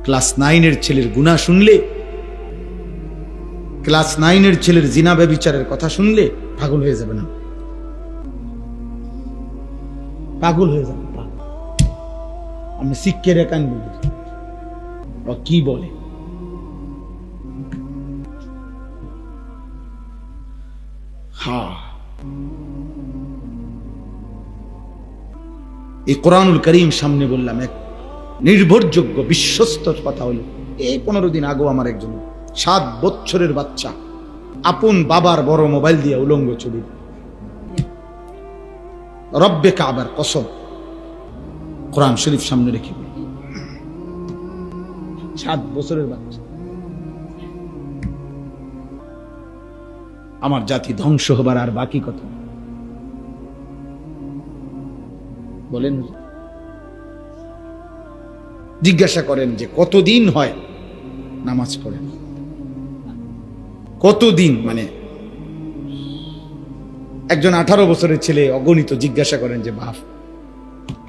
Class 9-এর ছেলের গুনাহ শুনলে, ক্লাস 9-এর ছেলের জিনা ব্যভিচারের কথা শুনলে পাগল হয়ে যাবে না? পাগল হয়ে যাবে। আমি শিক্ষের একান বলি ও কি বলে। হ্যাঁ, এই কোরআনুল করিম সামনে বললাম, এক নির্ভরযোগ্য বিশ্বস্ত কথা হলো, এই 15 দিন আগেও আমার একজন 7 বছরের বাচ্চা আপন বাবার বড় মোবাইল দিয়ে উলঙ্গ ছবি, রব্বে কাবার কসম, কোরআন শরীফ সামনে রেখে 7 বছরের বাচ্চা। আমার জাতি ধ্বংস হবার আর বাকি কথা বলেন। জিজ্ঞাসা করেন যে কতদিন হয় নামাজ পড়েন, কতদিন, মানে একজন 18 বছরের ছেলে অগণিত জিজ্ঞাসা করেন যে বাপ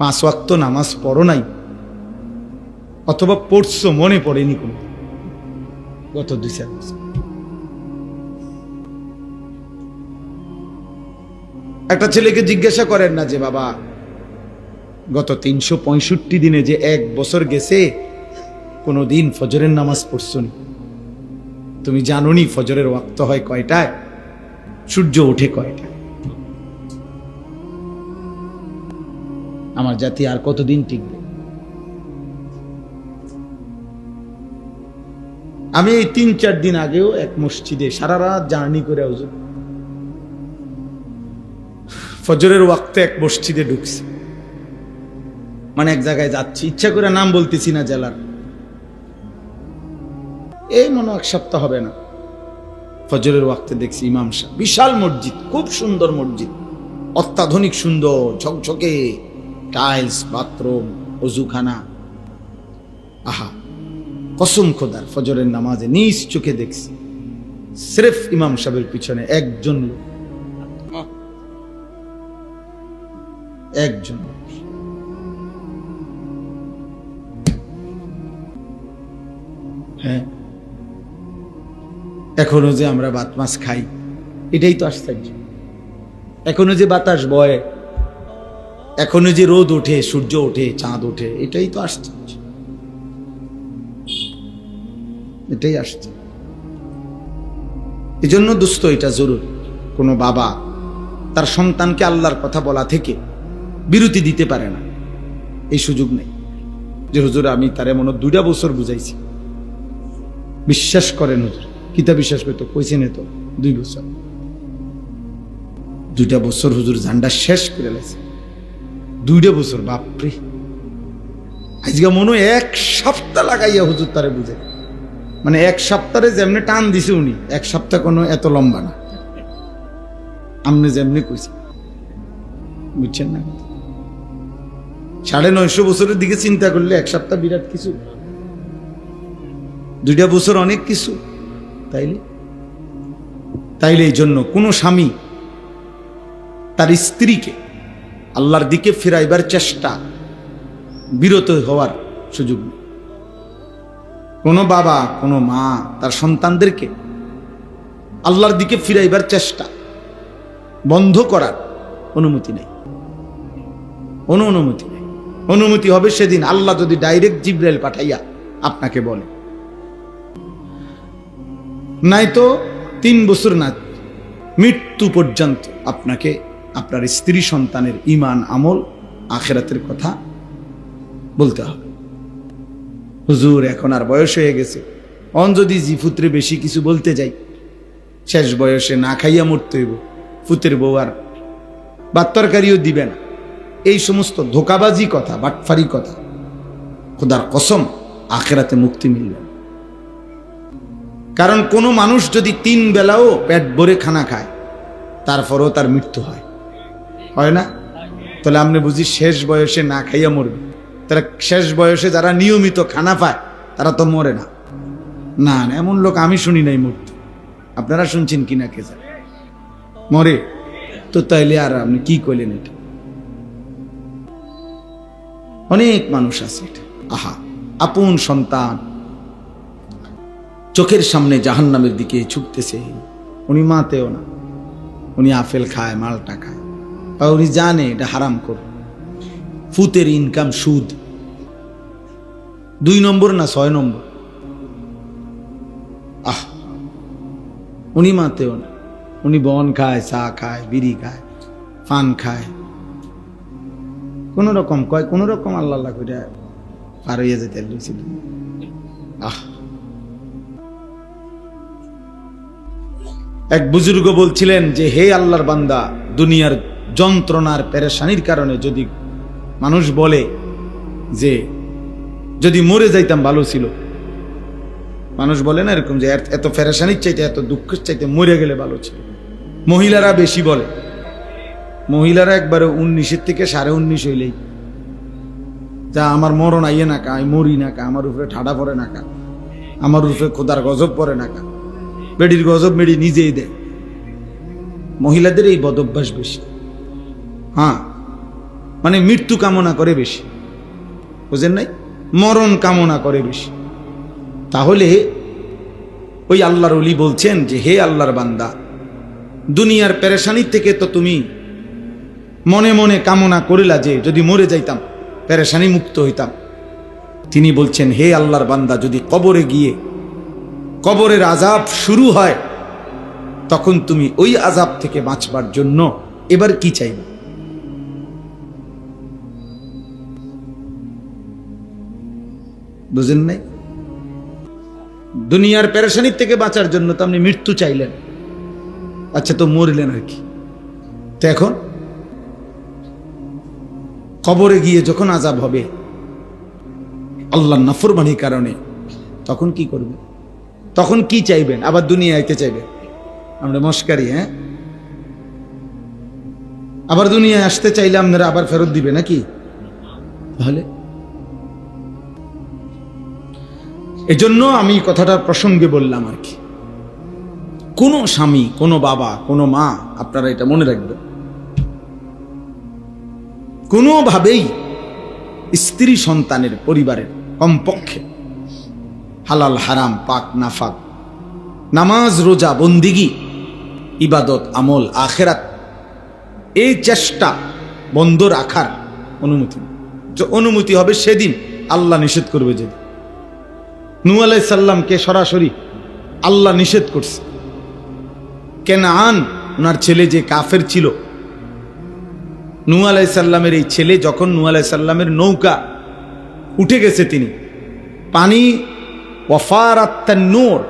5 ওয়াক্ত নামাজ পড়ো নাই, অথবা পড়ছো মনে পড়েনি কোন গত 2-4 বছর। একটা ছেলেকে জিজ্ঞাসা করেন না যে বাবা গত 365 দিনে যে 1 বছর গেছে কোনদিন ফজরের নামাজ পড়ছো নি? তুমি জানো নি ফজরের ওয়াক্ত হয় কয়টায়, সূর্য ওঠে কয়টায়? আমার জাতি আর কতদিন টিকবে? আমি এই 3-4 দিন আগেও এক মসজিদে সারা রাত জার্নি করে হুজুর ফজরের ওয়াক্তে এক মসজিদে ঢুকছি, মানে এক জায়গায় যাচ্ছি, ইচ্ছা করে নাম বলতেছি না জেলার, এই মনে 1 সপ্তাহ হবে না, ফজরের ওয়াক্তে দেখছি ইমাম সাহেব, বিশাল মসজিদ, খুব সুন্দর মসজিদ, অত্যাধুনিক সুন্দর ঝকঝকে টাইলস, বাথরুম, ওযুখানা। আহা, কসম খোদার ফজরের নামাজে নিজ চোখে দেখছি সির্ফ ইমাম সাহেবের পিছনে একজন লোক, একজন। হ্যাঁ, এখনো যে আমরা ভাত মাছ খাই এটাই তো আশ্চর্য, এখনো যে বাতাস বয়, এখনো যে রোদ ওঠে, সূর্য ওঠে, চাঁদ ওঠে, এটাই তো আশ্চর্য, এটাই আশ্চর্য। এই জন্য দোস্ত এটা জরুরি, কোনো বাবা তার সন্তানকে আল্লাহর কথা বলা থেকে বিরতি দিতে পারে না, এই সুযোগ নেই যে হুজুর আমি তার এমন 2টা বছর বুঝাইছি, বিশ্বাস করেন হুজুর, কিতা বিশ্বাস করতো কইছেন তো 2 বছর, 2টা বছর হুজুর ঝান্ডা শেষ করে লাইছে, 2টা বছর, বাপরে। আজকে মনে হয় 1 সপ্তাহ লাগাইয়া হুজুর তারে বুঝে, মানে 1 সপ্তাহে যেমনি টান দিছে উনি, 1 সপ্তাহ কোনো এত লম্বা না, আমনে যেমনি কইছে, বুঝছেন না? 950 বছরের দিকে চিন্তা করলে 1 সপ্তাহ বিরাট কিছু, 2টা বছর অনেক কিছু। তাইলে এই জন্য কোন স্বামী তার স্ত্রীকে আল্লাহর দিকে ফিরাইবার চেষ্টা বিরত হওয়ার সুযোগ নেই। কোন বাবা, কোন মা তার সন্তানদেরকে আল্লাহর দিকে ফিরাইবার চেষ্টা বন্ধ করার অনুমতি নেই, অনুমতি নেই। অনুমতি হবে সেদিন আল্লাহ যদি ডাইরেক্ট জিবরাইল পাঠাইয়া আপনাকে বলে, নাই তো 3 বছর না, মৃত্যু পর্যন্ত আপনাকে আপনার স্ত্রী সন্তানের ঈমান, আমল, আখিরাতের কথা বলতে হবে। হুজুর এখন আর বয়স হয়ে গেছে, যদি জিফুত্রে বেশি কিছু বলতে যাই, শেষ বয়সে না খাইয়া মরতে হইব, ফুতের বউ আর ভাত তরকারিও দিবে না, এই সমস্ত ধোকাবাজি কথা, বাটফারি কথা, খোদার কসম আখিরাতে মুক্তি মিলবে না। কারণ কোন মানুষ যদি 3 বেলাও পেট ভরে খানা খায় তারপরেও তার মৃত্যু হয় না? তাহলে আপনি বুঝি শেষ বয়সে না খাইয়া মরবে? তারা শেষ বয়সে যারা নিয়মিত খানা পায় তারা তো মরে না। না, এমন লোক আমি শুনি নাই মরতে। আপনারা শুনছেন কিনা কে জানে? মরে তো তাইলে আর আপনি কি কইলেন? এটা অনেক মানুষ আছে। এটা আহা, আপন সন্তান চোখের সামনে জাহান্নামের দিকে ছুটতেছে, উনি মাতেও না, উনি আপেল খায়, মালটা খায়, বা উনি জানে এটা হারাম করে, ফুতের ইনকাম সুদ, 2 নম্বর না 6 নম্বর। উনি মাতেও না, উনি বন খায়, চা খায়, বিড়ি খায়, পান খায়, কোন রকম কয়, কোন রকম আল্লাহ আল্লাহ করে পার হইয়া যেতে লইছিল। এক বুজুর্গ বলছিলেন যে, হে আল্লাহর বান্দা, দুনিয়ার যন্ত্রণার পেরেশানির কারণে যদি মানুষ বলে যে যদি মরে যাইতাম ভালো ছিল, মানুষ বলে না এরকম যে এত পেরেশানির চাইতে, এত দুঃখের চাইতে মরে গেলে ভালো ছিল। মহিলারা বেশি বলে, মহিলারা একবারে 19 থেকে 19.5 হইলেই যা আমার মরণ আইয়ে না কা, আমি মরি না কা, আমার উপরে ঠাডা পড়ে না কা, আমার উপরে খোদার গজব পড়ে না কা, বেডির গজব মেডি নিজেই দেয়। মহিলাদের এই বদভ্যাস বেশি। হ্যাঁ, মানে মৃত্যু কামনা করে বেশি, বুঝেন নাই, মরণ কামনা করে বেশি। তাহলে ওই আল্লাহর ওলি বলছেন যে, হে আল্লাহর বান্দা, দুনিয়ার পেরেশানি থেকে তো তুমি মনে মনে কামনা করিলা যে যদি মরে যাইতাম, পেরেশানি মুক্ত হইতাম। তিনি বলছেন, হে আল্লাহর বান্দা, যদি কবরে গিয়ে কবরের আযাব শুরু হয়, তখন তুমি ওই আযাব থেকে বাঁচবার জন্য এবার কি চাইবে? বুঝেন নাই? দুনিয়ার পেরেশানি থেকে বাঁচার জন্য তো আপনি মৃত্যু চাইলেন, আচ্ছা তো মরলেন আর কি। তো এখন কবরে গিয়ে যখন আযাব হবে আল্লাহর নাফরমানির কারণে, তখন কি করবেন? তখন কি চাইবেন? আবার দুনিয়া আইতে চাইবেন? আমরা মস্কারি, হ্যাঁ, আবার দুনিয়ায় আসতে চাইলে আপনারা আবার ফেরত দিবে নাকি? তাহলে এজন্য আমি কথাটা প্রসঙ্গে বললাম আর কি। কোনো স্বামী, কোনো বাবা, কোনো মা, আপনারা এটা মনে রাখবেন, কোনোভাবেই স্ত্রী সন্তানের, পরিবারের কমপক্ষে হালাল হারাম, পাক নাফাক, নামাজ রোজা, বন্দিগি, ইবাদত, আমল, আখেরাত, এই চেষ্টা বন্ধ রাখার অনুমতি। অনুমতি হবে সেদিন আল্লাহ নিষেধ করবে যেদিন। নূহ আলাইহিস সালামকে সরাসরি আল্লাহ নিষেধ করছে। কেনান, ওনার ছেলে যে কাফের ছিল, নূহ আলাইহিস সালামের এই ছেলে যখন নূহ আলাইহিস সালামের নৌকা উঠে গেছে, তিনি পানি ওয়াফারাত তান্নূর,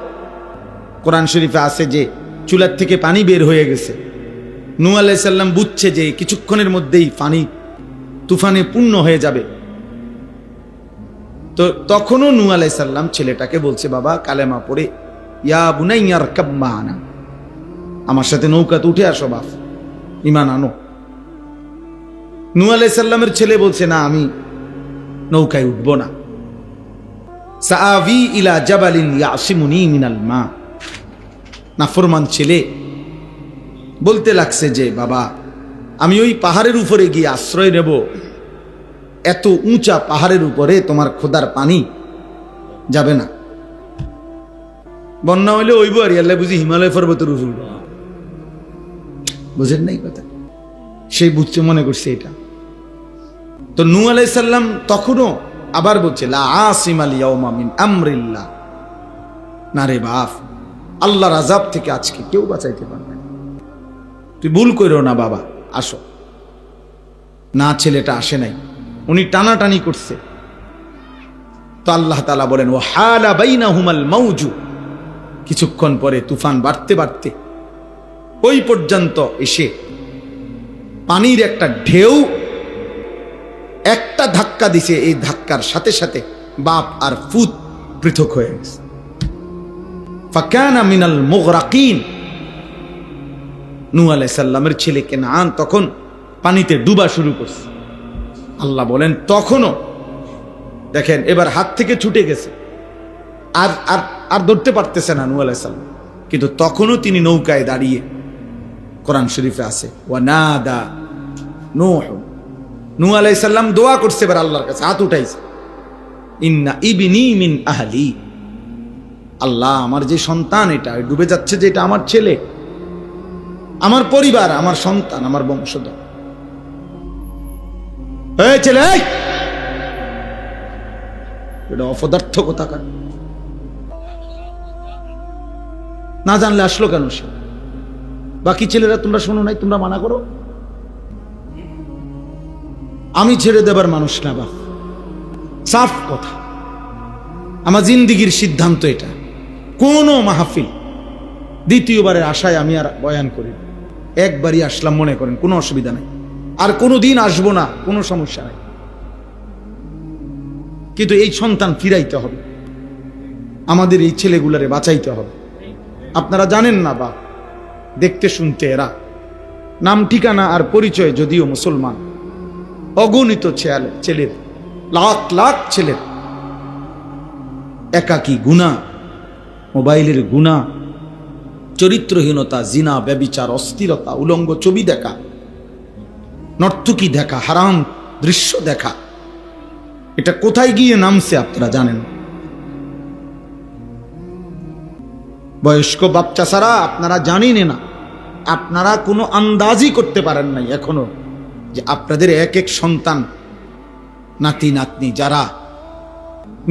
কোরআন শরীফে আছে যে চুলার থেকে পানি বের হয়ে গেছে। নূহ আলাইহিস সালাম বুঝছে যে কিছুক্ষণের মধ্যেই পানি তুফানে পূর্ণ হয়ে যাবে। তো তখনও নূহ আলাইহিস সালাম ছেলেটাকে বলছে, বাবা কালেমা পড়ে, ইয়া বুনাইয়া রকাব মা'ানা, আমার সাথে নৌকাতে উঠে আসো, বাপ ঈমান আনো। নূহ আলাইহিস সালামের ছেলে বলছে, না, আমি নৌকায় উঠব না। সাআবি ইলা জাবালিন ইয়াসিমুনি মিনাল মা। নাফরমান ছেলে বলতে লাগছে যে, বাবা আমি ওই পাহাড়ের উপরে গিয়ে আশ্রয় নেব, এত উঁচা পাহাড়ের উপরে তোমার খোদার পানি যাবে না। বন্যা হইলে ওইব আর আল্লাহ বুঝি হিমালয় পর্বতের উপর, বুঝেন নাই কথা? সেই বুঝছে, মনে করছে এটা। তো নূহ আলাইহিস সালাম তখনও আবার বলছে, লা আসিমাল ইয়াউমা মিন আমরিল্লাহ, না রে বাপ, আল্লাহর আযাব থেকে আজকে কেউ বাঁচাইতে পারবে না, তুই ভুল কইরো না বাবা, আসো না। ছেলেটা আসে নাই, উনি টানাটানি করছে। তো আল্লাহ তাআলা বলেন, ওয়া হালা বাইনাহুমাল মাউজু, কিছুক্ষণ পরে তুফান বাড়তে বাড়তে ওই পর্যন্ত এসে পানির একটা ঢেউ একটা ধাক্কা দিছে, এই ধাক্কার সাথে সাথে বাপ আর ফুত পৃথক হয়ে গেছে। ফাকানা মিনাল মুগরাকিন, নূহ আলাইহিস সালামের ছেলে কেনান তখন পানিতে ডুবা শুরু করছে। আল্লাহ বলেন, তখনও দেখেন এবার হাত থেকে ছুটে গেছে, আর আর আর ধরতে পারতেছে না নূহ আলাইহিস সালাম, কিন্তু তখনও তিনি নৌকায় দাঁড়িয়ে, কোরআন শরীফে আছে, ওয়া নাদা নূহ, নূহ আলাইহিস সালাম দোয়া করছে এবার আল্লাহর কাছে, হাত উঠাইছে, ইন্না ইবনি মিন আহলি, আল্লাহ আমার যে সন্তান এটা ডুবে যাচ্ছে, যে এটা আমার ছেলে, আমার পরিবার, আমার সন্তান, আমার বংশধর। এই ছেলে, এটা অপদার্থ কোথাকার, না জানলে আসলো কেন সে? বাকি ছেলেরা তোমরা শোনো নাই, তোমরা মানা করো। আমি ছেড়ে দেবার মানুষ না বাপ, সাফ কথা। আমার জিন্দিগির সিদ্ধান্ত এটা। কোন মাহফিল দ্বিতীয়বারের আশায় আমি আর বয়ান করি, একবারই আসলাম মনে করেন, কোনো অসুবিধা নাই, আর কোনোদিন আসবো না, কোনো সমস্যা নাই। কিন্তু এই সন্তান ফিরাইতে হবে, আমাদের এই ছেলেগুলারে বাঁচাইতে হবে। আপনারা জানেন না বাপ, দেখতে শুনতে এরা, নাম ঠিকানা আর পরিচয় যদিও মুসলমান, অগণিত ছেলের, লাখ লাখ ছেলের একাকী গুনাহ, মোবাইলের গুনাহ, চরিত্রহীনতা, জিনা, ব্যভিচার, অস্থিরতা, উলঙ্গ ছবি দেখা, নর্তকী দেখা, হারাম দৃশ্য দেখা, এটা কোথায় গিয়ে নামছে আপনারা জানেন? বয়স্ক বাচ্চা ছাড়া আপনারা জানেন না, আপনারা কোনো আন্দাজই করতে পারেন নাই এখনো, যে আপনাদের এক এক সন্তান, নাতি নাতনি, যারা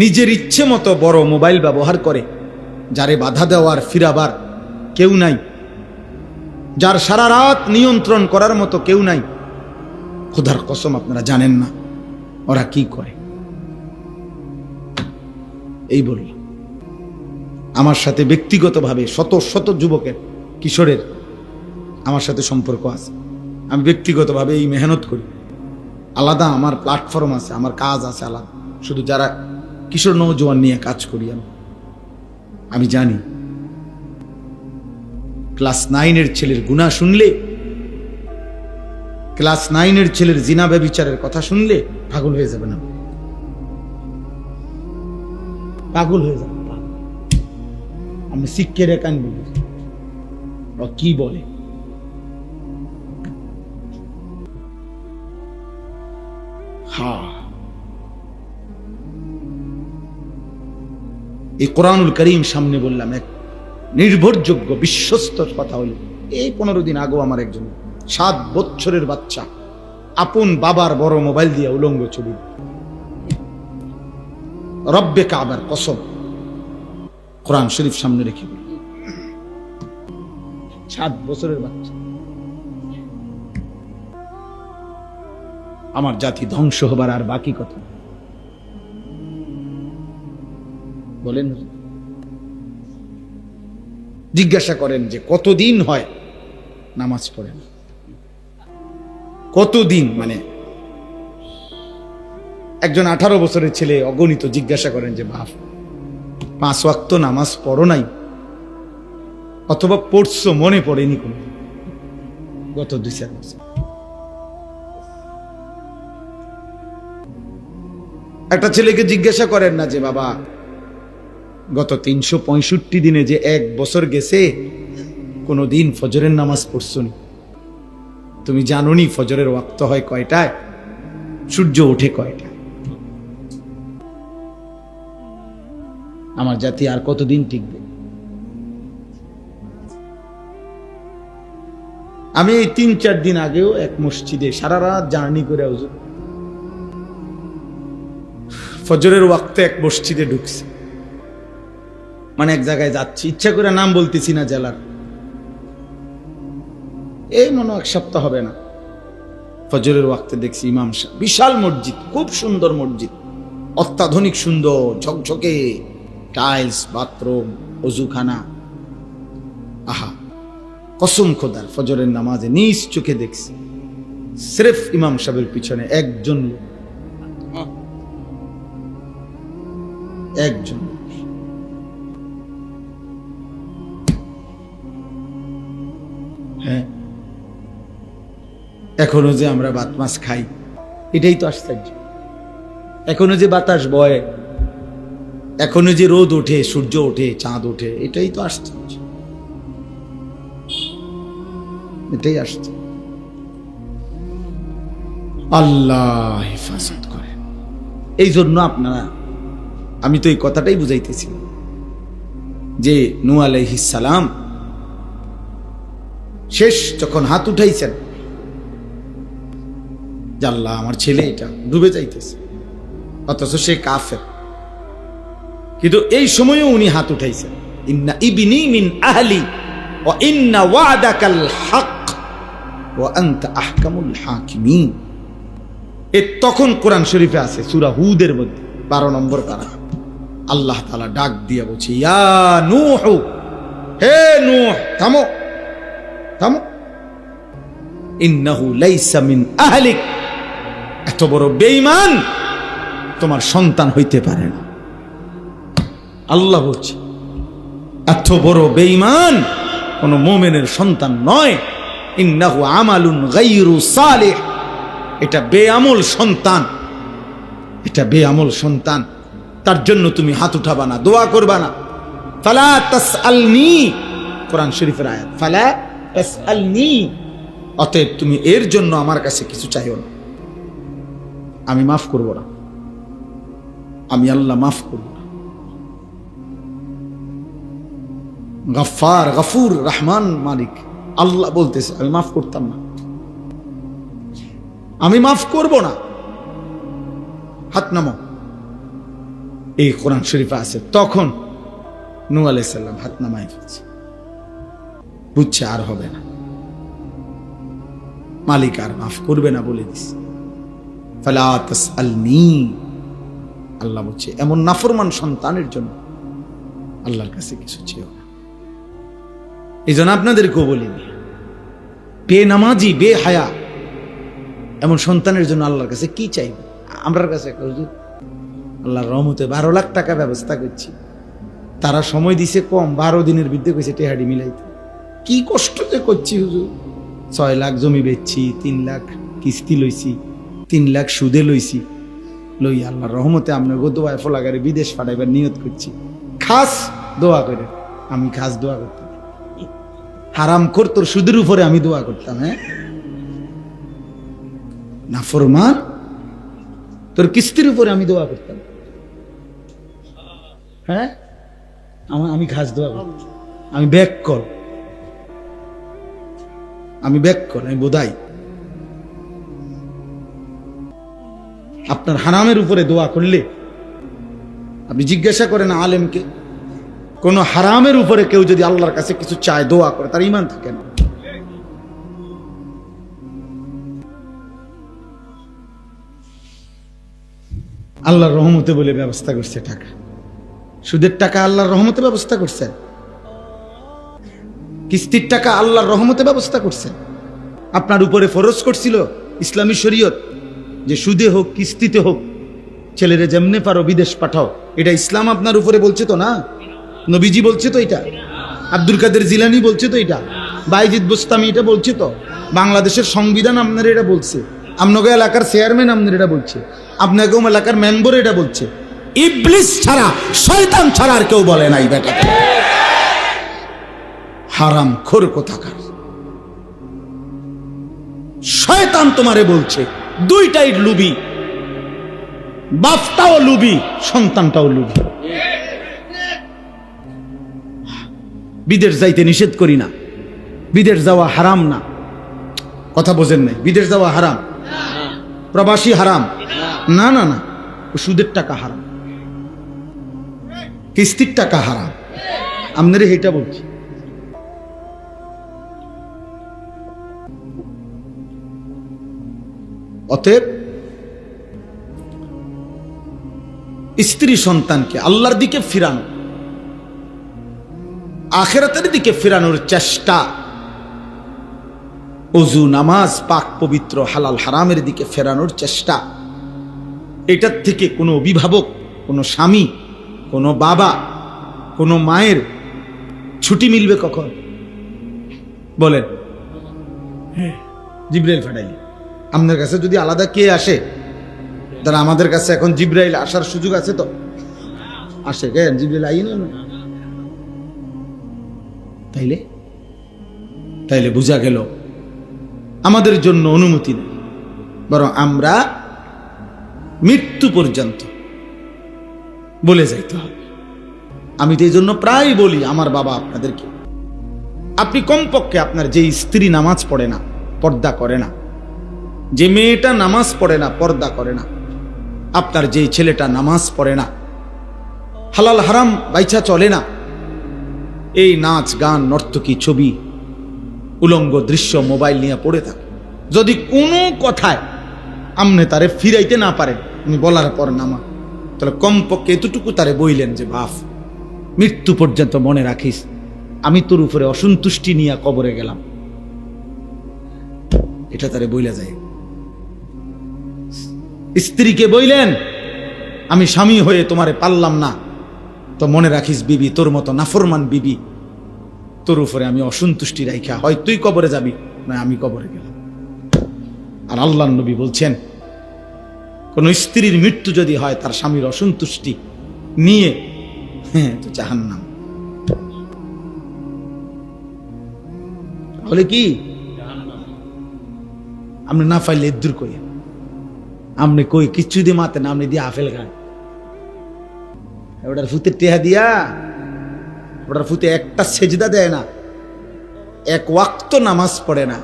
নিজের ইচ্ছে মতো বড় মোবাইল ব্যবহার করে, যারে বাধা দেওয়ার ফিরাবার কেউ নাই, যার সারা রাত নিয়ন্ত্রণ করার মতো কেউ নাই, খোদার কসম আপনারা জানেন না ওরা কি করে। এই বলল, আমার সাথে ব্যক্তিগতভাবে শত শত যুবকের, কিশোরের আমার সাথে সম্পর্ক আছে। আমি ব্যক্তিগতভাবে এই মেহনত করি, আলাদা আমার প্ল্যাটফর্ম আছে, আমার কাজ আছে আলাদা, শুধু যারা কিশোর নৌজওয়ান নিয়ে কাজ করি। আমি জানি ক্লাস 9-এর ছেলের গুনাহ শুনলে, ক্লাস 9-এর ছেলের জিনা ব্যভিচারের কথা শুনলে পাগল হয়ে যাবে না, পাগল হয়ে যাবে। আমি শিক্ষের একান বলি, কি বলে এই কোরআনুল করিম সামনে বললাম, এক নির্ভরযোগ্য বিশ্বস্ত কথা হলো, এই 15 দিন আগেও আমার একজন 7 বছরের বাচ্চা আপন বাবার বড় মোবাইল দিয়ে উলঙ্গ ছবি, রব্বে কাবার কসম, কোরআন শরীফ সামনে রেখে, 7 বছরের বাচ্চা। আমার জাতি ধ্বংস হবার আর বাকি কথা বলেন। জিজ্ঞাসা করেন যে কতদিন হয় নামাজ পড়েন, কতদিন, মানে একজন 18 বছরের ছেলে অগণিত জিজ্ঞাসা করেন যে বাপ 5 ওয়াক্ত নামাজ পড়ো নাই, অথবা পড়ছো মনে পড়েনি কোন গত 2-4 বছর। একটা ছেলেকে জিজ্ঞাসা করেন না যে বাবা গত 365 দিনে যে 1 বছর গেছে কোনদিন ফজরের নামাজ পড়ছো নি? তুমি জানো নি ফজরের ওয়াক্ত হয় কয়টায়, সূর্য ওঠে কয়টায়? আমার জাতি আর কতদিন টিকবে? আমি এই 3-4 দিন আগেও এক মসজিদে সারা রাত জার্নি করে হুজুর ফজরের ওয়াক্তে এক মসজিদে ঢুকছি, মানে এক জায়গায় যাচ্ছি, ইচ্ছা করে নাম বলতেছি না জেলার, এই মনে 1 সপ্তাহ হবে না, ফজরের ওয়াক্তে দেখছি ইমাম সাহেব, বিশাল মসজিদ, খুব সুন্দর মসজিদ, অত্যাধুনিক সুন্দর ঝকঝকে টাইলস, বাথরুম, ওযুখানা, আহা কসম খোদার, ফজরের নামাজে নিজ চোখে দেখছি সির্ফ ইমাম সাহেবের পিছনে একজন লোক, একজন। হ্যাঁ, এখনো যে আমরা ভাত মাছ খাই, এটাই তো আশ্চর্য। এখনো যে বাতাস বয়, এখনো যে রোদ ওঠে, সূর্য ওঠে, চাঁদ ওঠে, এটাই তো আশ্চর্য, এটাই আসছে। আল্লাহ হেফাজত করে। এই জন্য আপনারা আমি তো এই কথাটাই বুঝাইতেছি যে নূহ আলাইহিস সালাম শেষ যখন হাত উঠাইছেন, যে আল্লাহ আমার ছেলে এটা ডুবে যাইতেছে, অথচ সে কাফের, কিন্তু এই সময়ও উনি হাত উঠাইছেন, ইন্না ইবনি মিন আহলি ওয়া ইন্না ওয়াদাকাল হক ওয়া আনতা আহকামুল হাকিমিন। এ তখন কোরআন শরীফে আছে সূরা হুদের মধ্যে 12 নম্বর পারা। আল্লাহ তাআলা ডাক দিয়ে বলছে, ইয়া নূহ, হে নূহ, থামো থামো, ইন্নাহু লাইসা মিন আহলিক, এত বড় বেঈমান তোমার সন্তান হইতে পারে না। আল্লাহ বলছে এত বড় বেঈমান কোন মুমিনের সন্তান নয়। ইন্নাহু আমালুন গায়রু সালিহ, এটা বেআমল সন্তান, এটা বেআমল সন্তান, তার জন্য তুমি হাত উঠাবা না, দোয়া করবা না। ফালা তাসআলনি, কোরআন শরীফের আয়াত, ফালা তাসআলনি, অতএব তুমি এর জন্য আমার কাছে কিছু চাইও না, আমি মাফ করব না, আমি আল্লাহ মাফ করব না। গফফার, গফুর, রহমান, মালিক, আল্লাহ বলতেছে আমি মাফ করতাম না, আমি মাফ করব না, হাত নামো। এই কোরআন শরীফে আছে। তখন নূহ আলাইহিস সালাম হাত নামায় ফেলছে, বুঝছে আর হবে না, মালিক আর মাফ করবে না বলে দিছে। ফালা তাসআলনি, আল্লাহ বলছে এমন নাফরমান সন্তানের জন্য আল্লাহর কাছে কিছু চেয়েও না। এই জন্য আপনাদেরকেও বলিনি, বেনামাজি, বেহায়া এমন সন্তানের জন্য আল্লাহর কাছে কি চাইব? আমরার কাছে আল্লাহর রহমতে 12 লাখ টাকা ব্যবস্থা করছি, তারা সময় দিছে কম, 12 দিনের বিদ্যে কইছে টেহাডি মিলাইতে। কি কষ্ট যে করছি হুজুর, 6 লাখ জমি বেচছি, 3 লাখ কিস্তি লইছি, 3 লাখ সুদে লইছি, লই আল্লাহর রহমতে আমরা দোয়ায় ফলাগারে বিদেশ পাঠাইবার নিয়ত করছি। খাস দোয়া করে, আমি খাস দোয়া করতাম, হারাম কর তোর সুদের উপরে আমি দোয়া করতাম। হ্যাঁ নাফরমান, তোর কিস্তির উপরে আমি দোয়া করতাম। হ্যাঁ আমি খাস দোয়া করতাম, আমি ব্যাক কর, আমি ব্যাক কর, আমি বোধাই। আপনার হারামের উপরে দোয়া করলে, আপনি জিজ্ঞাসা করেন আলেমকে, কোন হারামের উপরে কেউ যদি আল্লাহর কাছে কিছু চায়, দোয়া করে, তার ঈমান থাকে না। আল্লাহর রহমতে বলে ব্যবস্থা করছে টাকা, সুদের টাকা আল্লাহর রহমতে ব্যবস্থা করছে, কিস্তির টাকা আল্লাহর রহমতে ব্যবস্থা করছে। আপনার উপরে ফরজ করছিল ইসলামী শরীয়ত যে সুদে হোক কিস্তিতে হোক ছেলেরে যেমনে পারো বিদেশ পাঠাও, এটা ইসলাম আপনার উপরে বলছে তো না? নবীজি বলছে তো এটা, আব্দুল কাদের জিলানী বলছে তো এটা, বাইজিদ বুস্তামি এটা বলছে তো, বাংলাদেশের সংবিধান আপনার এটা বলছে, আপনাকে এলাকার চেয়ারম্যান আপনার এটা বলছে, আপনাকে এলাকার মেম্বার এটা বলছে। ইবলিস ছাড়া, শয়তান ছাড়া আর কেউ বলে নাই বেটা। হারাম খোর কোথাকার শয়তান তোমারে বলছে, দুইটাই লুবি, বাপটাও লুবি, সন্তানটাও লুবি। বিদেশ যাইতে নিষেধ করি না, বিদেশ যাওয়া হারাম না, কথা বোঝেন নাই, বিদেশ যাওয়া হারাম, প্রবাসী হারাম না, না না, সুদের টাকা হারাম, কিস্তির টাকা হারাম, আপনারে এটা বলছি। অতএব স্ত্রী সন্তানকে আল্লাহর দিকে ফিরানো, আখিরাতের দিকে ফিরানোর চেষ্টা, ওযু নামাজ পাক পবিত্র হালাল হারামের দিকে ফেরানোর চেষ্টা, এটার থেকে কোনো অভিভাবক, কোনো স্বামী, কোনো বাবা, কোনো মায়ের ছুটি মিলবে কখন বলেন? জিবরাইল ফাটাইলে আপনার কাছে যদি আলাদা কে আসে, তাহলে আমাদের কাছে এখন জিবরাইল আসার সুযোগ আছে তো? আসে কেন? জিবরাইল আই না, তাইলে তাইলে বোঝা গেল আমাদের জন্য অনুমতি নেই, বরং আমরা মৃত্যু পর্যন্ত বলে যাইতে হবে। আমি তো এই জন্য প্রায় বলি আমার বাবা আপনাদেরকে, আপনি কমপক্ষে আপনার যে স্ত্রী নামাজ পড়ে না, পর্দা করে না, যে মেয়েটা নামাজ পড়ে না, পর্দা করে না, আপনার যে ছেলেটা নামাজ পড়ে না, হালাল হারাম বাইচা চলে না, এই নাচ গান নর্তকী ছবি উলঙ্গ দৃশ্য মোবাইল নিয়ে পড়ে থাকে, যদি কোনো কথায় আমনে তারে ফিরাইতে না পারেন, আমি বলার পর নামা, তাহলে কমপক্ষে এতটুকু তারে বইলেন যে বাপ, মৃত্যু পর্যন্ত মনে রাখিস আমি তোর উপরে অসন্তুষ্টি নিয়ে কবরে গেলাম, এটা তারে বইলা যায়। স্ত্রীকে বইলেন আমি স্বামী হয়ে তোমারে পারলাম না, তো মনে রাখিস বিবি, তোর মতো নাফরমান বিবি, তোর উপরে আমি অসন্তুষ্টি রাখা, হয় তুই কবরে যাবি না আমি কবরে গেলাম। আর আল্লাহর নবী বলছেন কোন স্ত্রীর মৃত্যু যদি হয় তার স্বামীর অসন্তুষ্টি নিয়ে, হ্যাঁ তো জাহান্নাম। বলে কি আপনি না পাইলে দূর করি, আপনি কই কিচ্ছু দিয়ে মাতে না, আপনি দিয়ে আপেল খান, ওটার ফুতে টেহা দিয়া, ওটার ফুতে একটা সেজদা দেয় না, এক ওয়াক্ত নামাজ পড়ে না,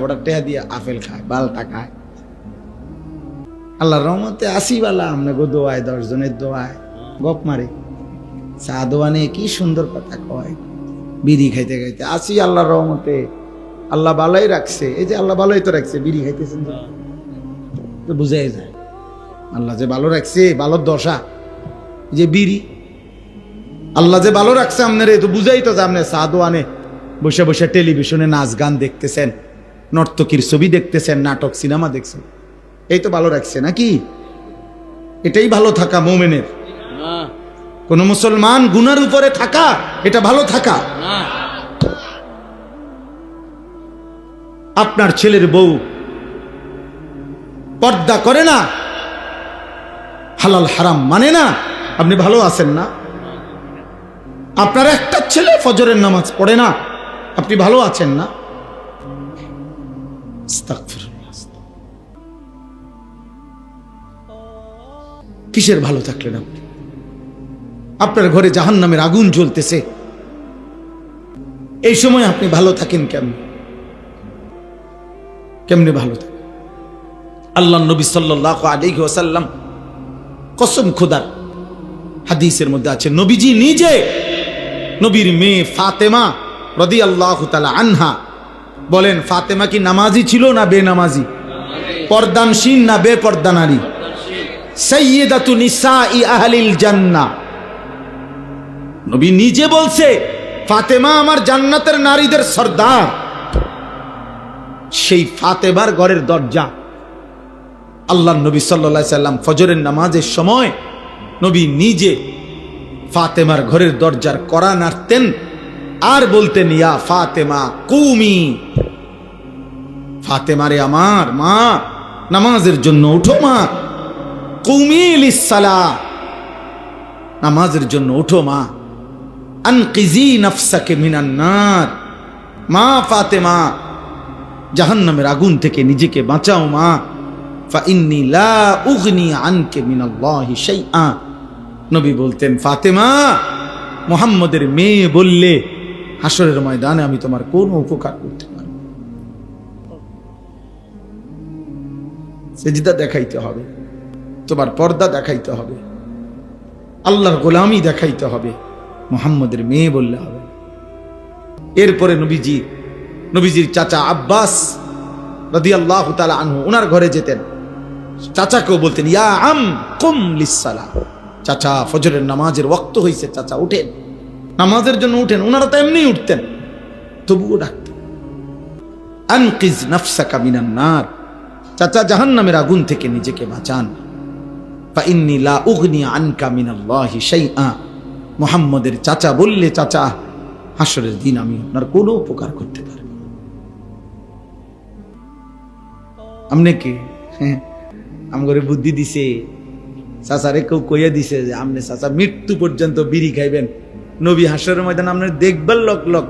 ওটা টেহা দিয়া আপেল খায়, বালটা খায়। আল্লাহর রহমতে আসি বালা আমনে গো দোয়ায়, 10 জনের দোয়ায় গপ মারে, চা দোয়ানে কি সুন্দর কথা কয়, বিড়ি খাইতে খাইতে আসি আল্লাহর রহমতে। আল্লাহ ভালোই রাখছে, এই যে আল্লাহ ভালোই তো রাখছে, বিড়ি খাইতেছেন তো বুঝাই যায় আল্লাহ যে ভালো রাখছে, ভালোর দশা যে বিড়ি, আল্লাহ যে ভালো রাখছে আপনার, তো বুঝাই তো যে আপনি চা দোয়ানে বসে বসে টেলিভিশনে নাচ গান দেখতেছেন, নর্তকীর ছবি দেখতেছেন, নাটক সিনেমা দেখছেন, এই তো ভালো রাখছে নাকি? এটাই ভালো থাকা মুমিনের। কোন মুসলমান গুনার উপরে থাকা এটা ভালো থাকা। আপনার ছেলের বউ পর্দা করে না, হালাল হারাম মানে না, আপনি ভালো আছেন না? আপনার একটা ছেলে ফজরের নামাজ পড়ে না, আপনি ভালো আছেন না? কিসের ভালো থাকলেন আপনি? আপনার ঘরে জাহান্নামের আগুন জ্বলতেছে, এই সময় আপনি ভালো থাকেন কেমনে ভালো থাকেন? আল্লাহ নবী সাল্লাল্লাহু আলাইহি ওয়াসাল্লাম কসম খোদার হাদিসের মধ্যে আছে, নবীজি নিজে নবীর মেয়ে ফাতেমা রাদিয়াল্লাহু তাআলা আনহা বলেন, ফাতেমা কি নামাজি ছিল না বেনামাজি? পর্দানশীল না বেপর্দা নারী? সাইয়্যিদাতু নিসাই আহলিল জান্নাহ। নবী নিজে বলছে ফাতেমা আমার জান্নাতের নারীদের সর্দার। সেই ফাতেমার ঘরের দরজা আল্লাহর নবী সাল্লাল্লাহু আলাইহি সাল্লাম ফজরের নামাজের সময় নবী নিজে ফাতেমার ঘরের দরজার কড়া নাড়তেন আর বলতেন, ইয়া ফাতেমা কুমি, ফাতেমারে আমার মা নামাজের জন্য উঠো, মা কুমি লিসসালাহ, নামাজের জন্য উঠো মা, আনকিজি নাফসাকে মিনান নার, মা ফাতেমা জাহান্নামের আগুন থেকে নিজেকে বাঁচাও মা, ফা ইন্নী লা উগনি আনকে মিনাল্লাহি শাইআ। নবী বলতেন, ফাতেমা মুহাম্মদের মেয়ে বললে হাসরের ময়দানে আমি তোমার কোন উপকার করতে পারব? সেজদা দেখাইতে হবে, তোমার পর্দা দেখাইতে হবে, আল্লাহর গোলামি দেখাইতে হবে, মুহাম্মদের মেয়ে বললে হবে। এরপরে নবীজির চাচা আব্বাস রাদিয়াল্লাহু তাআলা আনহু ওনার ঘরে যেতেন, চাচাকেও বলতেন, ইয়া আম কুম লিসসালাহ, চাচা ফজরের নামাজের ওয়াক্ত হয়েছে, চাচা উঠেন, নামাজের জন্য উঠেন। ওনারা তো এমনি উঠতেন, তবুও ডাকতেন, আনকিজ নাফসাকা মিনান নার, চাচা জাহান্নামের আগুন থেকে নিজেকে বাঁচান, ফা ইন্নী লা উগনি আনকা মিনাল্লাহি শাইআ। মুহাম্মদের চাচা বললে, চাচা হাসরের দিন আমি আপনার কোনো উপকার করতে পারব না। আমনে কি আমগরে বুদ্ধি দিছে, চাচারে কেউ কইয়া দিছে যে আমনে চাচা মৃত্যু পর্যন্ত বিড়ি খাইবেন, নবী হাসরের ময়দান আপনার দেখবার লোক লোক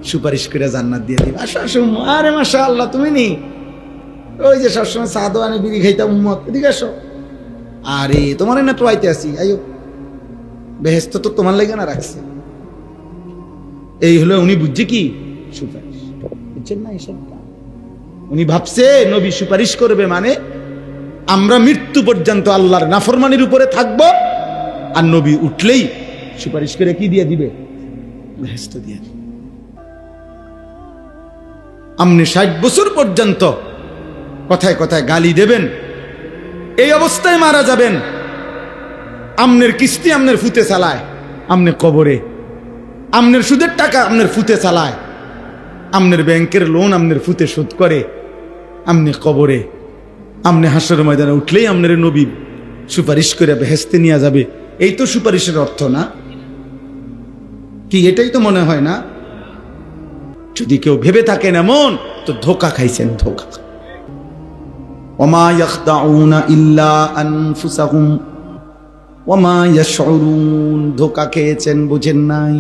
সুপারিশ করে জান্নাত দিয়ে দিবে। আসো আসো, আরে মাশাআল্লাহ, তুমি নি ওই যে সবসময় চা দোয়ানে বিড়ি খাইতাম উম্মত, এদিকে আসো, আরে তোমার না তো আইতে আসি, আইও বেহেশত তো তোমার লাগে না রাখছে। এই হলো উনি বুঝছে কি সুপারিশ, বুঝছেন না? এসব উনি ভাবছে নবী সুপারিশ করবে মানে আমরা মৃত্যু পর্যন্ত আল্লাহর নাফরমানির উপরে থাকবো, আর নবী উঠলেই সুপারিশ করে কি দিয়ে দিবে? বেহেশত দিয়ে দিবে। আপনি 60 বছর পর্যন্ত কথায় কথায় গালি দেবেন, এই অবস্থায় মারা যাবেন। আমনের কিস্তি আমনের ফুতে চালায়, আমনে কবরে। আমনের সুদের টাকা আমনের ফুতে চালায়, আমনের ব্যাংকের লোন আমনের ফুতে শোধ করে, আমনে কবরে। আমনে হাসরের ময়দানে উঠলেই আমনের নবী সুপারিশ করে বেহেশতে নিয়ে যাবে। এই তো সুপারিশের অর্থ না কি? এটাই তো মনে হয় না? যদি কেউ ভেবে থাকেন এমন, তো ধোকা খাইছেন, ধোকা। ওমা ইয়াখদাউনা ইল্লা আনফুসাহুম ওমা ইয়াশউরুন, ধোকা খেয়েছেন, বুঝেন নাই।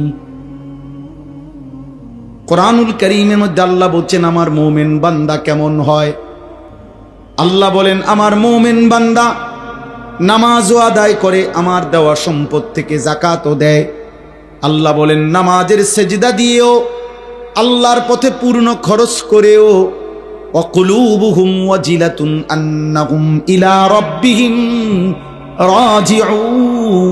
কোরআনুল কারীমের মধ্যে আল্লাহ বলছেন আমার মুমিন বান্দা কেমন হয়। আল্লাহ বলেন আমার মুমিন বান্দা নামাজও আদায় করে, আমার দেওয়া সম্পদ থেকে যাকাতও দেয়। আল্লাহ বলেন নামাজের সেজদা দিয়েও, আল্লাহর পথে পূর্ণ খরচ করেও, ওয়াকুলুবুহুম ওয়াজিলাতুন আন্নাহুম ইলা রাব্বিহিম রাজিউন।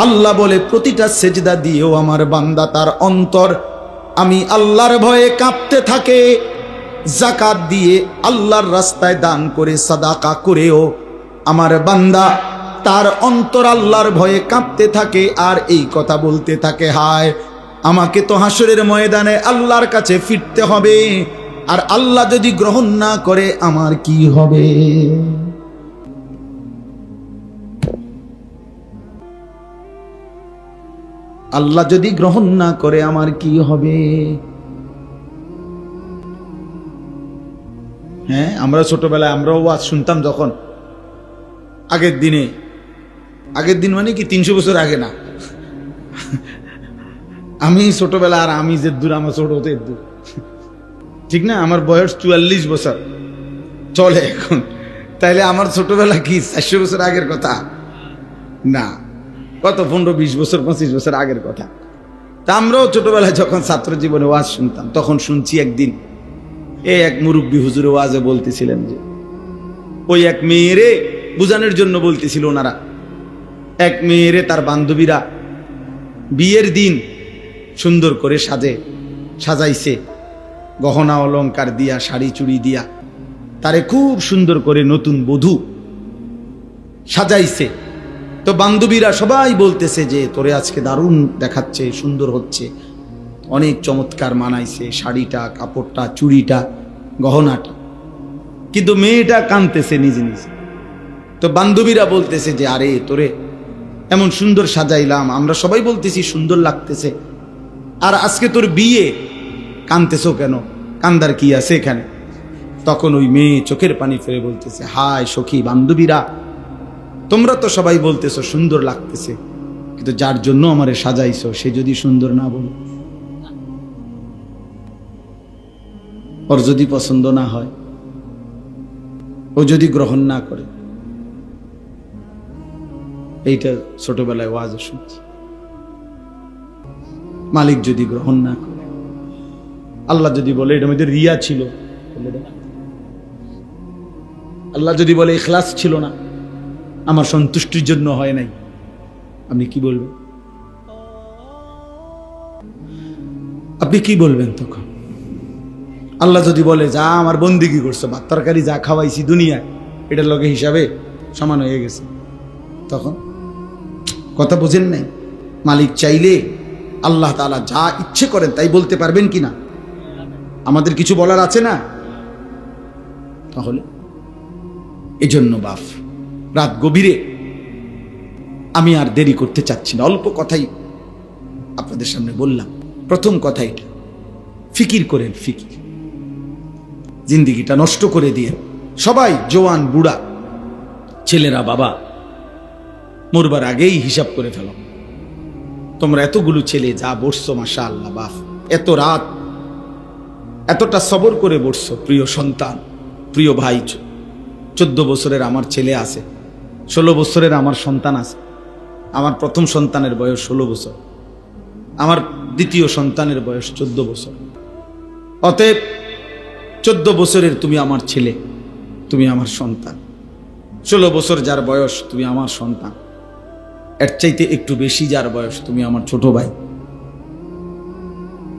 আল্লাহ বলে প্রতিটা সেজদা দিয়েও আমার বান্দা তার অন্তর আমি আল্লাহর ভয়ে কাঁপতে থাকে। যাকাত দিয়ে, আল্লাহর রাস্তায় দান করে, সাদাকা করেও আমার বান্দা তার অন্তর আল্লাহর ভয়ে কাঁপতে থাকে, আর এই কথা বলতে থাকে হায় আমাকে তো হাসরের ময়দানে আল্লাহর কাছে ফিরতে হবে, আর আল্লাহ যদি গ্রহণ না করে আমার কি হবে? আল্লাহ যদি গ্রহণ না করে আমার কি হবে? হ্যাঁ, আমরা ছোটবেলায় আমরাও ওয়াজ শুনতাম যখন, আগের দিন মানে কি 300 বছর আগে না, আমি ছোটবেলা, আর আমি যে দূর, আমার ছোট হতে দূর, ঠিক না? আমার বয়স 44 বছর চলে এখন, তাইলে আমার ছোটবেলা কি 400 বছর আগের কথা না, কত 15-20 বছর 25 বছর আগের কথা। তা আমরাও ছোটবেলায় যখন ছাত্র জীবনে ওয়াজ শুনতাম, তখন শুনছি একদিন এক মুরব্বী হুজুরে ওয়াজে বলতেছিলেন যে ওই এক মেয়েরে বুঝানোর জন্য বলতেছিল ওনারা, এক মেয়েরে তার বান্ধবীরা বিয়ের দিন সুন্দর করে সাজাইছে, গহনা অলংকার দিয়া, শাড়ি চুড়ি দিয়া, তারে খুব সুন্দর করে নতুন বধূ সাজাইছে। তো বান্ধবীরা সবাই বলতেছে যে তোরে আজকে দারুণ দেখাচ্ছে, সুন্দর হচ্ছে, অনেক চমৎকার মানাইছে শাড়িটা, কাপড়টা, চুড়িটা, গহনাটা। কিন্তু মেয়েটা কাঁদতেছে নিজে নিজে। তো বান্ধবীরা বলতেছে যে আরে তোরে এমন সুন্দর সাজাইলাম, আমরা সবাই বলতেছি সুন্দর লাগতেছে, আর আজকে তোর বিয়ে, কাঁদতেছো কেন? কান্দার কি আছে এখানে? তখন ওই মেয়ে চোখের পানি ফেলে বলতেছে হায় সখী বান্ধবীরা, তোমরা তো সবাই বলতেছো সুন্দর লাগতেছে, কিন্তু যার জন্য আমারে সাজাইছো সে যদি সুন্দর না বলে, ওর যদি পছন্দ না হয়, ও যদি গ্রহণ না করে। এইটা ছোটবেলায় ওয়াজ শুনছি। মালিক যদি গ্রহণ না করে, আল্লাহ যদি বলে এটার মধ্যে রিয়া ছিল, আল্লাহ যদি বলে ইখলাস ছিল না, আমার সন্তুষ্টির জন্য হয় নাই, আপনি কি বলবেন? আপনি কি বলবেন তখন? আল্লাহ যদি বলে যা আমার বন্দিগি করছো, ভাত তরকারি যা খাওয়াইছি দুনিয়ায়, এটার লগে হিসাবে সমান হয়ে গেছে, তখন কথা বুঝেন নাই? মালিক চাইলে আল্লাহ তাআলা যা ইচ্ছে করেন তাই বলতে পারবেন কিনা? আমাদের কিছু বলার আছে না? তাহলে এজন্য বাপ, রাত গভীরে আমি আর দেরি করতে চাচ্ছি না, অল্প কথাই আপনাদের সামনে বললাম। প্রথম কথা এটা, ফিকির করেন, ফিকির, জিন্দিগিটা নষ্ট করে দিয়ে সবাই, জওয়ান বুড়া, ছেলেরা বাবা, মরবার আগেই হিসাব করে ফেলো। তোমরা এতগুলো ছেলে যা বসছো, মাশাআল্লাহ বাপ, এত রাত এতটা সবর করে বসছো, প্রিয় সন্তান, প্রিয় ভাই, 14 বছরের আমার ছেলে আছে, 16 বছরের আমার সন্তান আছে, আমার প্রথম সন্তানের বয়স 16 বছর, আমার দ্বিতীয় সন্তানের বয়স 14 বছর। অতএব 14 বছরের তুমি আমার ছেলে, তুমি আমার সন্তান। 16 বছর যার বয়স তুমি আমার সন্তান, এর চাইতে একটু বেশি যার বয়স তুমি আমার ছোট ভাই।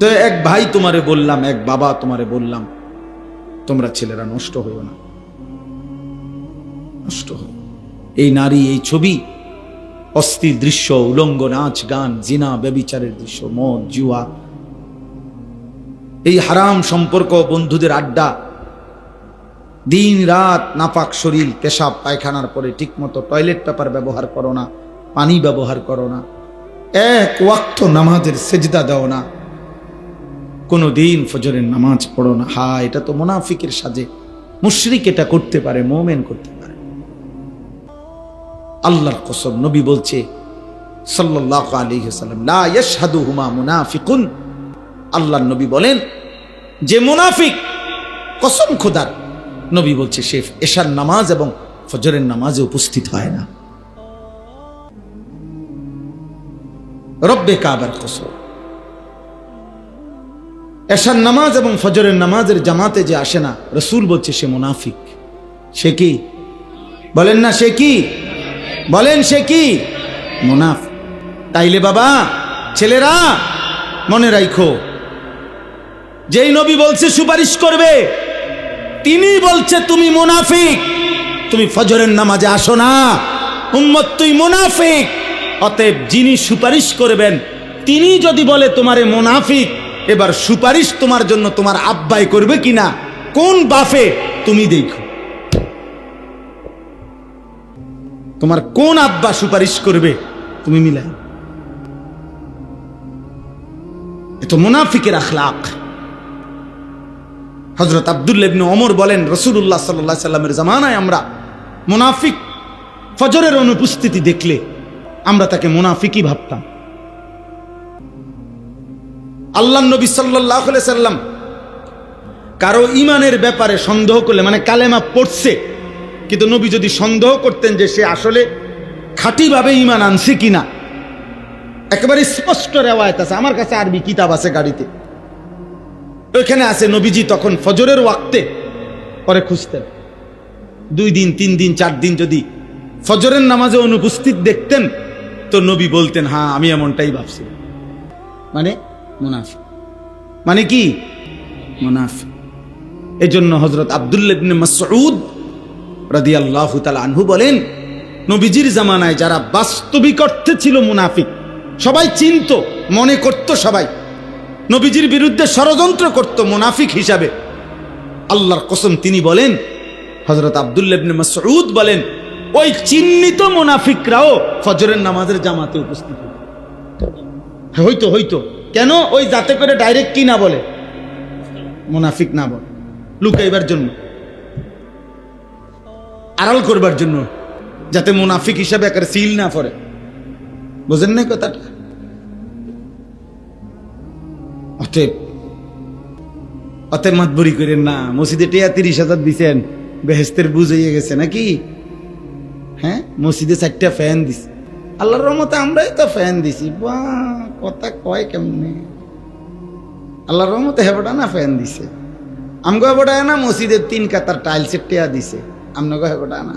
তো এক ভাই তোমারে বললাম, এক বাবা তোমারে বললাম, তোমরা ছেলেরা নষ্ট হইও না, নষ্ট হইও। এই নারী, এই ছবি, অস্থির দৃশ্য, উলঙ্গ নাচ গান, জিনা, ব্যভিচারের দৃশ্য, মদ, জুয়া, এই হারাম সম্পর্ক, বন্ধুদের আড্ডা, দিন রাত নাপাক শরীর, পেশাব পায়খানার পরে ঠিকমতো টয়লেট পেপার ব্যবহার করো না, পানি ব্যবহার করো না, এক ওয়াক্ত নামাজের সেজদা দাও না, কোনো দিন ফজরের নামাজ পড়ো না। হা, এটা তো মুনাফিকের সাজে। মুশরিক এটা করতে পারে, মুমিন করতে পারে। আল্লাহর কসম, নবী বলছে সাল্লাল্লাহু আলাইহি ওয়াসাল্লাম, লা ইয়াশহাদুহুমা মুনাফিকুন। আল্লাহর নবী বলেন যে মুনাফিক, কসম খোদার, নবী বলছে সে এশার নামাজ এবং ফজরের নামাজে উপস্থিত হয় না। রব্বে কাবার কসম, এশার নামাজ এবং ফজরের নামাজের জামাতে যে আসে না, রাসূল বলছে সে মুনাফিক। সে কি বলেন না? সে কি বলেন? সে কি? মুনাফিক। তাইলে বাবা, ছেলেরা মনে রাখো, যেই নবী বলছে সুপারিশ করবে, তিনি বলছে তুমি মুনাফিক, তুমি ফজরের নামাজে আসো না, উম্মত তুই মুনাফিক। অতএব যিনি সুপারিশ করবেন তিনি যদি বলে তোমারে মুনাফিক, এবার সুপারিশ তোমার জন্য তোমার আব্বাই করবে কিনা, কোন বাফে, তুমি দেখো তোমার কোন আব্বা সুপারিশ করবে, তুমি মিলাই। এ তো মুনাফিকের আখলাক। হযরত আব্দুল্লাহ ইবনে ওমর বলেন, রাসূলুল্লাহ সাল্লাল্লাহু আলাইহি সাল্লামের জামানায় আমরা মুনাফিক ফজরের অনুপস্থিতি দেখলে আমরা তাকে মুনাফিকই ভাবতাম। আল্লাহর নবী সাল্লাল্লাহু আলাইহি সাল্লাম কারো ঈমানের ব্যাপারে সন্দেহ করলে, মানে কালেমা পড়ছে কিন্তু নবী যদি সন্দেহ করতেন যে সে আসলে খাঁটিভাবে ঈমান আনছে কিনা, একেবারে স্পষ্ট রিওয়ায়াত আছে, আমার কাছে আরবি কিতাব আছে গাড়িতে, ওইখানে আছে নবীজি তখন ফজরের ওয়াক্তে পরে খুঁজতেন। 2 দিন 3 দিন 4 দিন যদি ফজরের নামাজে অনুপস্থিত দেখতেন তো নবী বলতেন, হ্যাঁ আমি এমনটাই ভাবছি। মানে মুনাফিক, মানে কি? মুনাফিক। এজন্য হযরত আব্দুল্লাহ ইবনে মাসউদ রাদিয়াল্লাহু তাআলা আনহু বলেন, নবীজির জামানায় যারা বাস্তবিক অর্থে ছিল মুনাফিক, সবাই চিনত, মনে করত, সবাই নবীজির বিরুদ্ধে ষড়যন্ত্র করত মুনাফিক হিসাবে, আল্লাহর কসম তিনি বলেন, হযরত আব্দুল্লাহ ইবনে মাসউদ বলেন, ওই চিহ্নিত মুনাফিকরাও ফজরের নামাজের জামাতে উপস্থিত হইতো। হইতো কেন? ওই যাতে করে ডাইরেক্ট কি না বলে, মুনাফিক না বলে, লুকাইবার জন্য, আড়াল করবার জন্য, যাতে মুনাফিক হিসাবে একেবারে সিল না পড়ে। বুঝেন না কথাটা? অতএব মাতবরি করেন না। মসজিদে 30,000 দিচ্ছেন, বেহেস্তের বুঝ হয়ে গেছে নাকি? হ্যাঁ, মসজিদে 4টা ফ্যান দিছে, আল্লাহর রহমতে আমরাই তো ফ্যান দিছি। বা কথা কয় কেমনে? আল্লাহর রহমতে হেবটা না ফ্যান দিছে, আমগো হেবটা না মসজিদের 3 কাতার টাইলসের টেয়া দিছে, আমগো হেবটা না।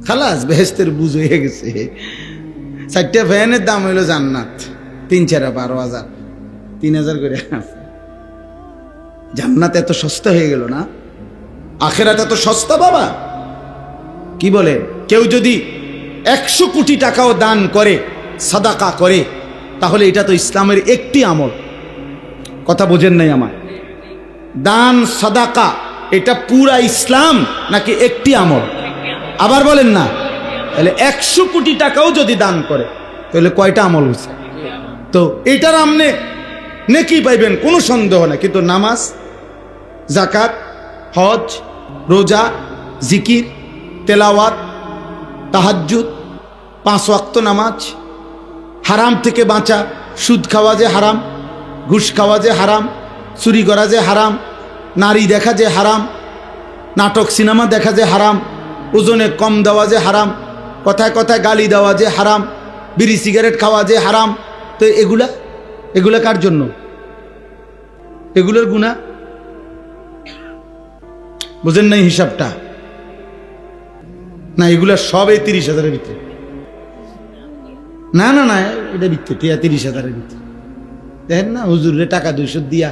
খালাস, বেহেস্তের বুঝ হয়ে গেছে। 4টা ফ্যানের দাম হইল জান্নাত, 3-4 12,000 3,000 করে আছে। জান্নাত এত সস্তা হয়ে গেল না? আখিরাত এত সস্তা বাবা? কি বলে? কেউ যদি 100 কোটি টাকাও দান করে, সাদাকা করে, তাহলে এটা তো ইসলামের একটি আমল। কথা বোঝেন নাই আমার? দান সাদাকা এটা পুরা ইসলাম নাকি একটি আমল? আবার বলেন না। তাহলে 100 কোটি টাকাও যদি দান করে তাহলে কয়টা আমল হয়েছে? তো এটার আমনে নেকি পাইবেন, কোনো সন্দেহ নাই। কিন্তু নামাজ, যাকাত, হজ, রোজা, জিকির, তেলাওয়াত, তাহাজ্জুদ, 5 ওয়াক্ত নামাজ, হারাম থেকে বাঁচা, সুদ খাওয়া যে হারাম, ঘুষ খাওয়া যে হারাম, চুরি করা যে হারাম, নারী দেখা যে হারাম, নাটক সিনেমা দেখা যে হারাম, ওজনে কম দেওয়া যে হারাম, কথায় কথায় গালি দেওয়া যে হারাম, বিড়ি সিগারেট খাওয়া যে হারাম, তো এগুলা কার জন্য? এগুলোর গুনাহ বুঝেন নাই হিসাবটা? না, এগুলা সব এই 30,000-এর ভিতরে। না না না, এটা ভিতরে 30,000-এর ভিতরে। দেখেন না, হুজুরে টাকা 200 দিয়া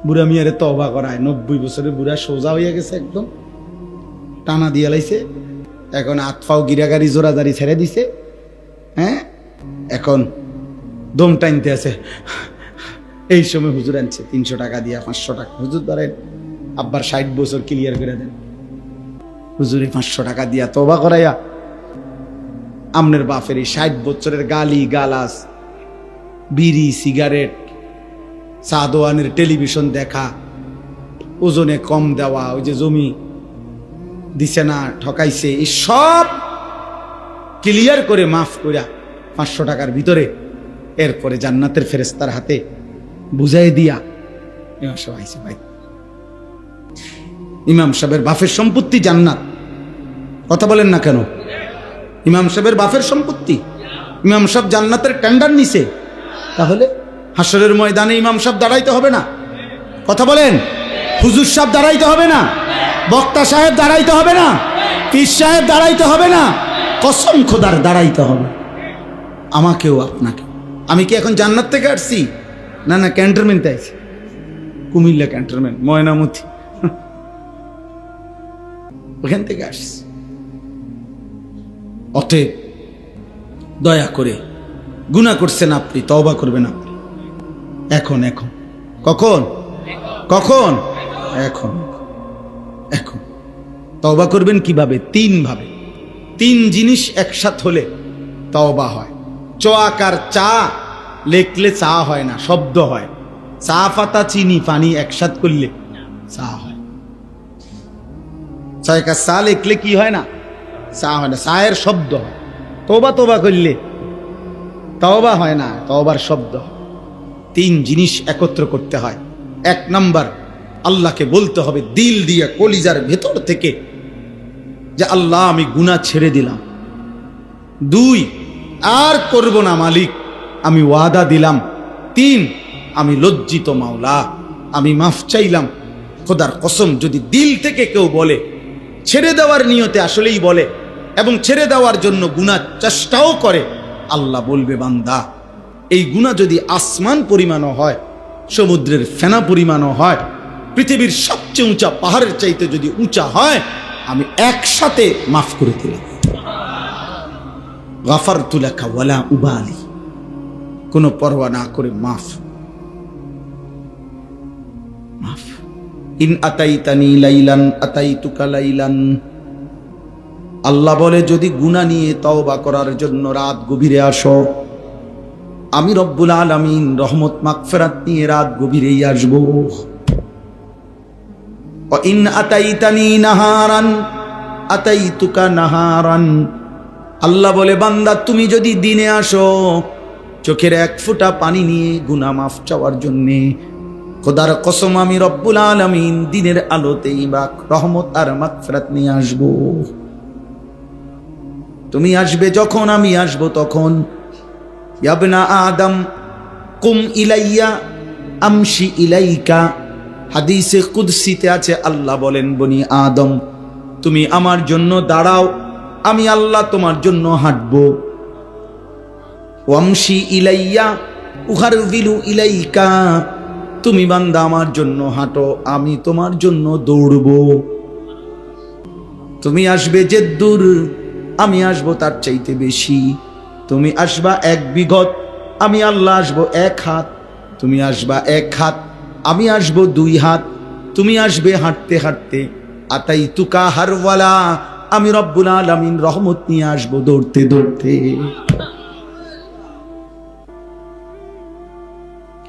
বুড়া মিয়ারে তওবা করায়। 90 বছরের বুড়া সোজা হইয়া গেছে, একদম টানা দিয়া লাইছে। এখন আতফাও গিরাগাড়ি জোরাদারি ছেড়ে দিছে। হ্যাঁ, এখন দম টাইনতে আছে। এই সময় হুজুর আনছে 300 টাকা দিয়া, 500 টাকা। হুজুর ধরেন আব্বার 60 বছর ক্লিয়ার করে দেন। হুজুরে 500 টাকা দিয়া তওবা করাইয়া আমনের বাপের এই 60 বছরের গালি গালাস, বিড়ি সিগারেট, সাদোয়ানের টেলিভিশন দেখা, ওজনে কম দেওয়া, ওই যে জমি দিছে না, ঠকাইছে, এই সব ক্লিয়ার করে মাফ কইরা 500 টাকার ভিতরে এরপরে জান্নাতের ফেরেশতার হাতে বুঝাই দিয়া ইমাম সাহেব আইছে। ভাই, ইমাম সাহেবের বাপের সম্পত্তি জান্নাত। কথা বলেন না কেন? ইমাম সাহেবের বাপের সম্পত্তি, ইমাম সাহেব জান্নাতের টেন্ডার নিছে। তাহলে হাসরের ময়দানে ইমাম সাহেব দাঁড়াইতে হবে না? কথা বলেন। হুজুর সাহেব দাঁড়াইতে হবে না? বক্তা সাহেব দাঁড়াইতে হবে না? পীর সাহেব দাঁড়াইতে হবে না? কসম খোদার দাঁড়াইতে হবে আমাকেও আপনাকে। আমি কি এখন জান্নাত থেকে আসছি? না না, ক্যান্টনমেন্টে আইছি, কুমিল্লা ক্যান্টনমেন্ট, ময়নামতি, ওখান থেকে আসছি। অতএব দয়া করে, গুনাহ করছেন আপনি, তওবা করবেন আপনি এখন। এখন কখন? কখন? এখন। এখন তওবা করবেন কিভাবে? 3 ভাবে। 3 জিনিস একসাথে হলে তওবা হয়। চোয়াকার চা লেখলে চা হয় না, শব্দ হয়। চা পাতা, চিনি, পানি একসাথ করলে চা হয়। চয়কার চা লেখলে কি হয় না? চা হয় না, চায়ের শব্দ হয়। তওবা করলে তওবা হয় না, তওবার শব্দ হয়। 3 জিনিস একত্র করতে হয়। 1 নাম্বার, আল্লাহকে বলতে হবে দিল দিয়ে, কলিজার ভেতর থেকে, যে আল্লাহ আমি গুনাহ ছেড়ে দিলাম। 2, আর করব না মালিক, আমি ওয়াদা দিলাম। 3, আমি লজ্জিত মাওলা, আমি মাফ চাইলাম। খোদার কসম, যদি দিল থেকে কেউ বলে, ছেড়ে দেওয়ার নিয়তে আসলেই বলে, এবং ছেড়ে দেওয়ার জন্য গুনাহ চেষ্টাও করে, আল্লাহ বলবে বান্দা, এই গুনাহ যদি আসমান পরিমাণও হয়, সমুদ্রের ফেনা পরিমাণও হয়, পৃথিবীর সবচেয়ে উঁচা পাহাড়ের চাইতে যদি উঁচা হয়, আমি একসাথে মাফ করে দিলাম। গাফারতু লাকা ওয়ালা উবালি, কোনো পরোয়া না করে মাফ। মাফ। ইন আতাইতানি লাইলান আতাইতুকা লাইলান, আল্লাহ বলে যদি গুনাহ নিয়ে তওবা করার জন্য রাত গভীরে আসো, আমি রব্বুল আলামিন রহমত মাগফিরাত নিয়ে রাত গভীরেই আসবো। ওয়া ইন আতাইতানি নাহারান আতাইতুকা নাহারান, আল্লাহ বলে বান্দা তুমি যদি দিনে আসো, চোখের 1 ফোঁটা পানি নিয়ে গুনাহ মাফ চাওয়ার জন্য, খোদার কসম আমি রব্বুল আলামিন দিনের আলোতেই বা রহমত আর মাগফিরাত নিয়ে আসবো। তুমি আসবে যখন, আমি আসবো তখন। ইয়াবনা আদম কুম ইলাইয়া আমশি ইলাইকা, হাদিসে কুদসিতে আছে, আল্লাহ বলেন বনি আদম তুমি আমার জন্য দাঁড়াও, আমি আল্লাহ তোমার জন্য হাঁটবো। ওয়ামশি ইলাইয়া উহারবিলু ইলাইকা, তুমি বান্দা আমার জন্য হাঁটো, আমি তোমার জন্য দৌড়বো। তুমি আসবে যে দূর, আমি আসবো তার চাইতে বেশি। তুমি আসবা 1 বিঘত, আমি আল্লাহ আসবো 1 হাত। তুমি আসবা 1 হাত, আমি আসবো 2 হাত। তুমি আসবে হাঁটতে হাঁটতে, আতাইতুকা হারওয়ালা, আমি রব্বুল আলামিন রহমত নিয়ে আসবো দৌড়তে দৌড়তে।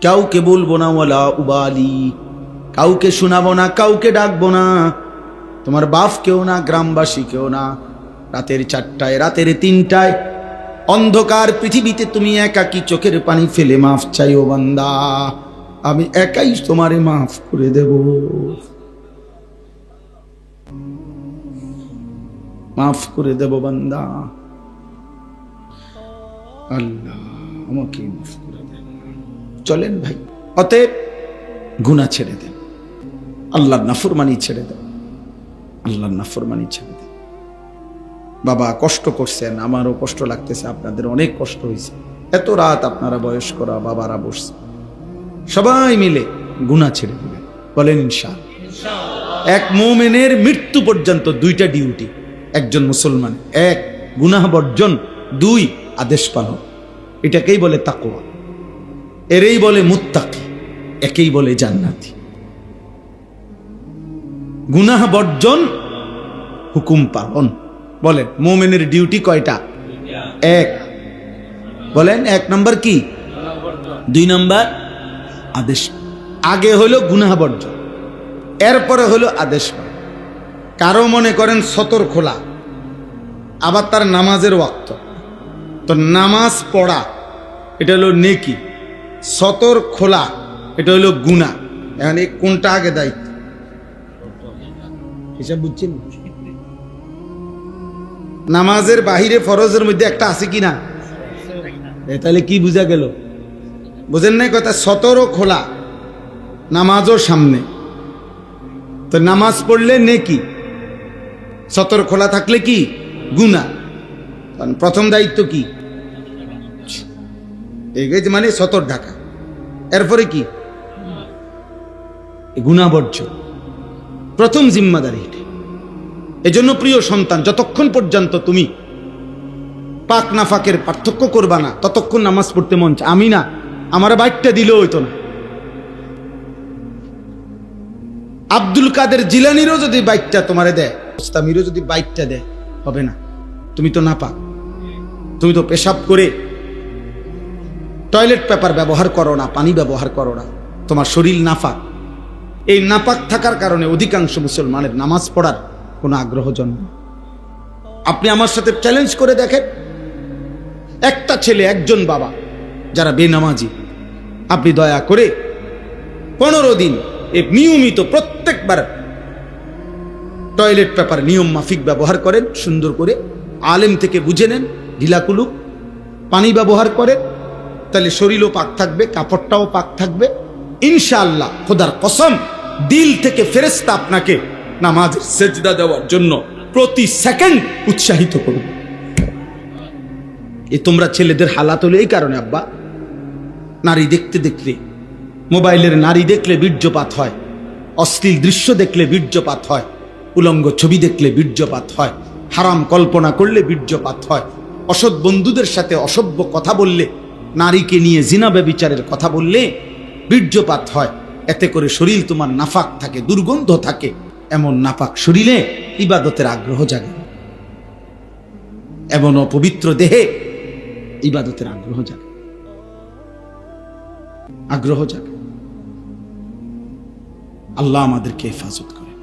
কাউকে বলবো না ওয়ালা উবালি, কাউকে শোনাবো না, কাউকে ডাকবো না, তোমার বাপ কেউ না, গ্রামবাসী কেউ না। রাতের 4টায়, রাতের 3টায়, অন্ধকার পৃথিবীতে তুমি একাকী চোখের পানি ফেলে মাফ চাইও বান্দা, আমি একাই তোমারে মাফ করে দেব। মাফ করে দেব বান্দা, আল্লাহ আমাকে মাফ করে দেন। চলেন ভাই, অতএব গুনাহ ছেড়ে দেন, আল্লাহর নাফরমানি ছেড়ে দেন, আল্লাহর নাফরমানি ছেড়ে দেন। বাবা কষ্ট করছেন, আমারও কষ্ট লাগতেছে, আপনাদের অনেক কষ্ট হয়েছে। এত রাত আপনারা বয়স্করা বাবারা বসছে, সবাই মিলে গুনাহ ছেড়ে দিবেন, বলেন ইনশাআল্লাহ। এক মুমিনের মৃত্যু পর্যন্ত দুইটা ডিউটি, একজন মুসলমান, এক গুনাহ বর্জন, দুই আদেশ পালন। এটাকেই বলে তাকওয়া, এরই বলে মুত্তাকি, একেই বলে জান্নাতি। গুনাহ বর্জন, হুকুম পালন। বলেন মুমিনের ডিউটি কয়টা? এক। বলেন এক নম্বর কি? দুই নম্বর আদেশ। আগে হলো গুনাহ বর্জন, এরপরে হলো আদেশ পালন। কারো মনে করেন সতর খোলা, আবার তার নামাজের ওয়াক্ত, তো নামাজ পড়া এটা হলো নেকি, সতর খোলা এটা হলো গুনাহ। এখন এই কোনটা আগে দায়িত্ব হিসাব বুঝছেন? নামাজের বাহিরে ফরজের মধ্যে একটা আছে কিনা? তাহলে কি বুঝা গেল? বুঝেন নাই কথা? সতরও খোলা, নামাজও সামনে, তো নামাজ পড়লে নেকি, সতর খোলা থাকলে কি গুনাহ। প্রথম দায়িত্ব কি? মানে সতর ঢাকা, এরপরে কি? গুনাহ বর্জন, প্রথম জিম্মাদারি এটা। এজন্য প্রিয় সন্তান, যতক্ষণ পর্যন্ত তুমি পাক নাফাকের পার্থক্য করবা না, ততক্ষণ নামাজ পড়তে মন চায়। আমি না, আমার বাইকটা দিলেও হইতো না। আব্দুল কাদের জিলানিরও যদি বাইকটা তোমারে দেয়, মুস্তামিরও যদি বাইকটা দেয়, হবে না। তুমি তো নাপাক, তুমি তো পেশাব করে টয়লেট পেপার ব্যবহার করো না, পানি ব্যবহার করো না, তোমার শরীর নাপাক। এই নাপাক থাকার কারণে অধিকাংশ মুসলমানের নামাজ পড়ার কোনো আগ্রহ জন্ম। আপনি আমার সাথে চ্যালেঞ্জ করে দেখেন, একটা ছেলে, একজন বাবা যারা বেনামাজি, আপনি দয়া করে 15 দিন নিয়মিত প্রত্যেকবার টয়লেট পেপার নিয়ম মাফিক ব্যবহার করেন, সুন্দর করে আলেম থেকে বুঝে নেন, ঢিলাকুলুক পানি ব্যবহার করেন, তাহলে শরীরও পাক থাকবে, কাপড়টাও পাক থাকবে। ইনশাআল্লাহ খোদার কসম, দিল থেকে ফেরেশতা আপনাকে নামাজের সেজদা দেওয়ার জন্য প্রতি সেকেন্ড উৎসাহিত করবে। তোমরা ছেলেদের হালাত হলো এই কারণে আব্বা, নারী দেখতে দেখলে, মোবাইলের নারী দেখলে বীর্যপাত হয়, অশ্লীল দৃশ্য দেখলে বীর্যপাত হয়, উলঙ্গ ছবি দেখলে বীর্যপাত হয়, হারাম কল্পনা করলে বীর্যপাত হয়, অসৎ বন্ধুদের সাথে অসভ্য কথা বললে, নারীকে নিয়ে জিনা ব্যভিচারের কথা বললে বীর্যপাত হয়। এতে করে শরীর তোমার নাফাক থাকে, দুর্গন্ধ থাকে। এমন নাপাক শরীরে ইবাদতের আগ্রহ জাগে, এমন অপবিত্র দেহে ইবাদতের আগ্রহ জাগে, আগ্রহ জাগে। আল্লাহ আমাদেরকে হেফাজত করে,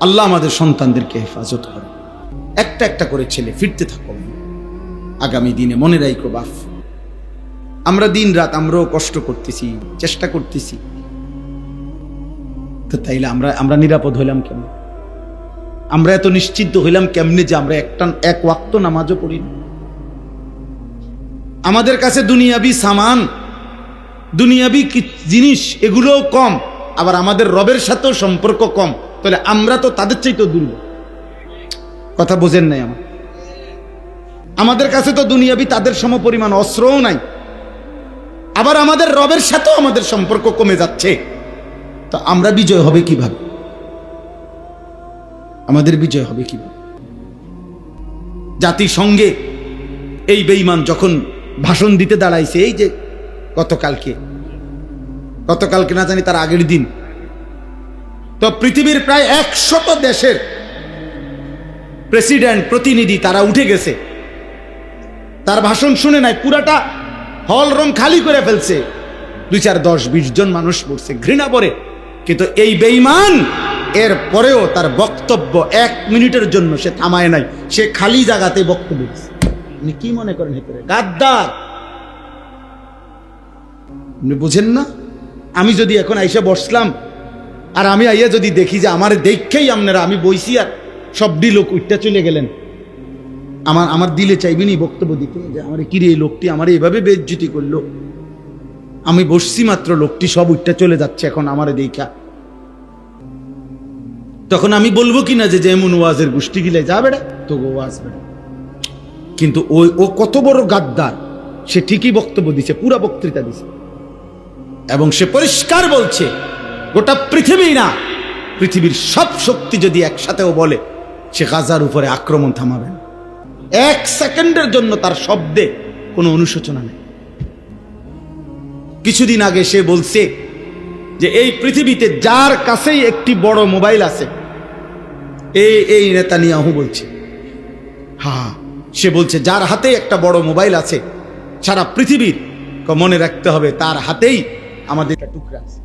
আল্লাহ আমাদের সন্তানদেরকে হেফাজত করে। একটা একটা করে ছেলে ফিরতে থাকো আগামী দিনে। মনে রাখো বাপ, আমরা দিন রাত আমরাও কষ্ট করতেছি, চেষ্টা করতেছি, তো তাইলে আমরা নিরাপদ হইলাম কেন? আমরা এত নিশ্চিন্ত হইলাম কেমনে যে আমরা এক ওয়াক্ত নামাজও পড়ি না? আমাদের কাছে দুনিয়াবি সামান, দুনিয়াবি জিনিস এগুলোও কম, আবার আমাদের রবের সাথেও সম্পর্ক কম, তাহলে আমরা তো তাদের চাইতেও দুর্বল। কথা বোঝেন নাই? আমাদের কাছে তো দুনিয়াবি তাদের সমপরিমাণ অস্ত্রও নাই, আবার আমাদের রবের সাথেও আমাদের সম্পর্ক কমে যাচ্ছে। তো আমরা বিজয় হবে কিভাবে? আমাদের বিজয় হবে কিভাবে? জাতিসংঘে এই বেঈমান যখন ভাষণ দিতে দাঁড়াইছে, এই যে গতকালকে না জানি তার আগের দিন, তো পৃথিবীর প্রায় 100 দেশের প্রেসিডেন্ট, প্রতিনিধি তারা উঠে গেছে, তার ভাষণ শুনে নাই, পুরাটা হল রুম খালি করে ফেলছে, 2, 4, 10, 20 জন মানুষ পড়ছে, ঘৃণা পড়ে। কিন্তু এই বেঈমান এর পরেও তার বক্তব্য 1 মিনিটের জন্য সে থামায় নাই, সে খালি জায়গাতে বক্তব্য দিচ্ছে। আপনি কি মনে করেন হেতরে গাদ্দার? আপনি বুঝেন না? আমি যদি এখন আইসা বসলাম, আর আমি আইয়া যদি দেখি যে আমার দেখেই আপনারা, আমি বইছি আর সবডি লোক উঠটা চলে গেলেন। আমার দিলে চাইবেনি বক্তব্য দিতে যে আমার কিরে এই লোকটি আমার এইভাবে বেইজ্জতি করলো, আমি বসছি মাত্র, লোকটি সব উঠটা চলে যাচ্ছে এখন আমারে দেখা। তখন আমি বলবো কিনা যে এমন ওয়াজের গোষ্ঠী গিলে যা বেড়া তো ওয়াজ বেড়া। কিন্তু ও কত বড় গাদ্দার, সে ঠিকই বক্তব্য দিছে, পুরা বক্তৃতা দিছে, এবং সে পরিষ্কার বলছে গোটা পৃথিবী না, পৃথিবীর সব শক্তি যদি একসাথেও বলে সে গাজার উপরে আক্রমণ থামাবেন, 1 সেকেন্ডের জন্য তার শব্দে কোনো অনুশোচনা নেই। কিছুদিন আগে সে বলছে যে এই পৃথিবীতে যার কাছেই একটি বড় মোবাইল আছে, এই নেতানিয়াহু বলছে, হ্যাঁ সে বলছে যার হাতে একটা বড় মোবাইল আছে সারা পৃথিবীর, মনে রাখতে হবে তার হাতেই আমাদের একটা টুকরা আছে।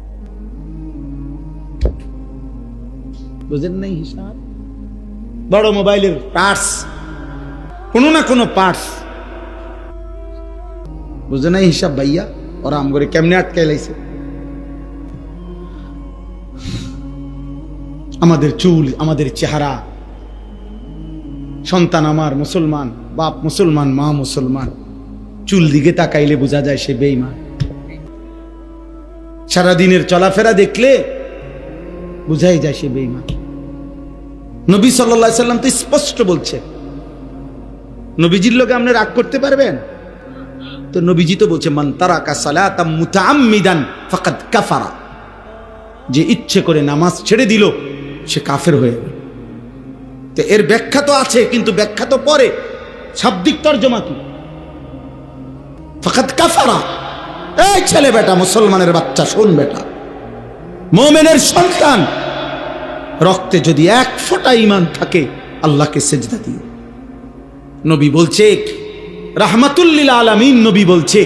বুঝেন নাই হিসাব? বড় মোবাইলের পার্টস, কোনো না কোনো পার্টস, বুঝে নাই হিসাব ভাইয়া? ওরা আমগরে কেমনে আটকাই লাইছে। আমাদের চুল, আমাদের চেহারা, সন্তান আমার মুসলমান, বাপ মুসলমান, মা মুসলমান, চুল দিকে তাকাইলে বোঝা যায় সে বেঈমান। সারাদিনের চলাফেরা দেখলে বুঝাই যায় সে বেঈমান। নবী সাল্লাল্লাহু আলাইহি সাল্লাম তো স্পষ্ট বলছে, নবীজির লোকে আপনি রাগ করতে পারবেন? তো নবীজি তো বলছে মান তারাকা সালাতাম মুতাআম্মিদান ফাকাদ কাফারা, যে ইচ্ছে করে নামাজ ছেড়ে দিল সে কাফের হয়ে গেল। তো এর ব্যাখ্যা তো আছে, কিন্তু ব্যাখ্যা তো পরে, শাব্দিক তর্জমা কি? ফাকাদ কাফারা, এই ছেলে বেটা, মুসলমানের বাচ্চা, শোন বেটা, মুমিনের সন্তান, রক্তে যদি 1 ফোঁটা ঈমান থাকে আল্লাহকে সিজদা দিও। নবী বলছে রাহমাতুল লিল আলামিন, নবী বলছে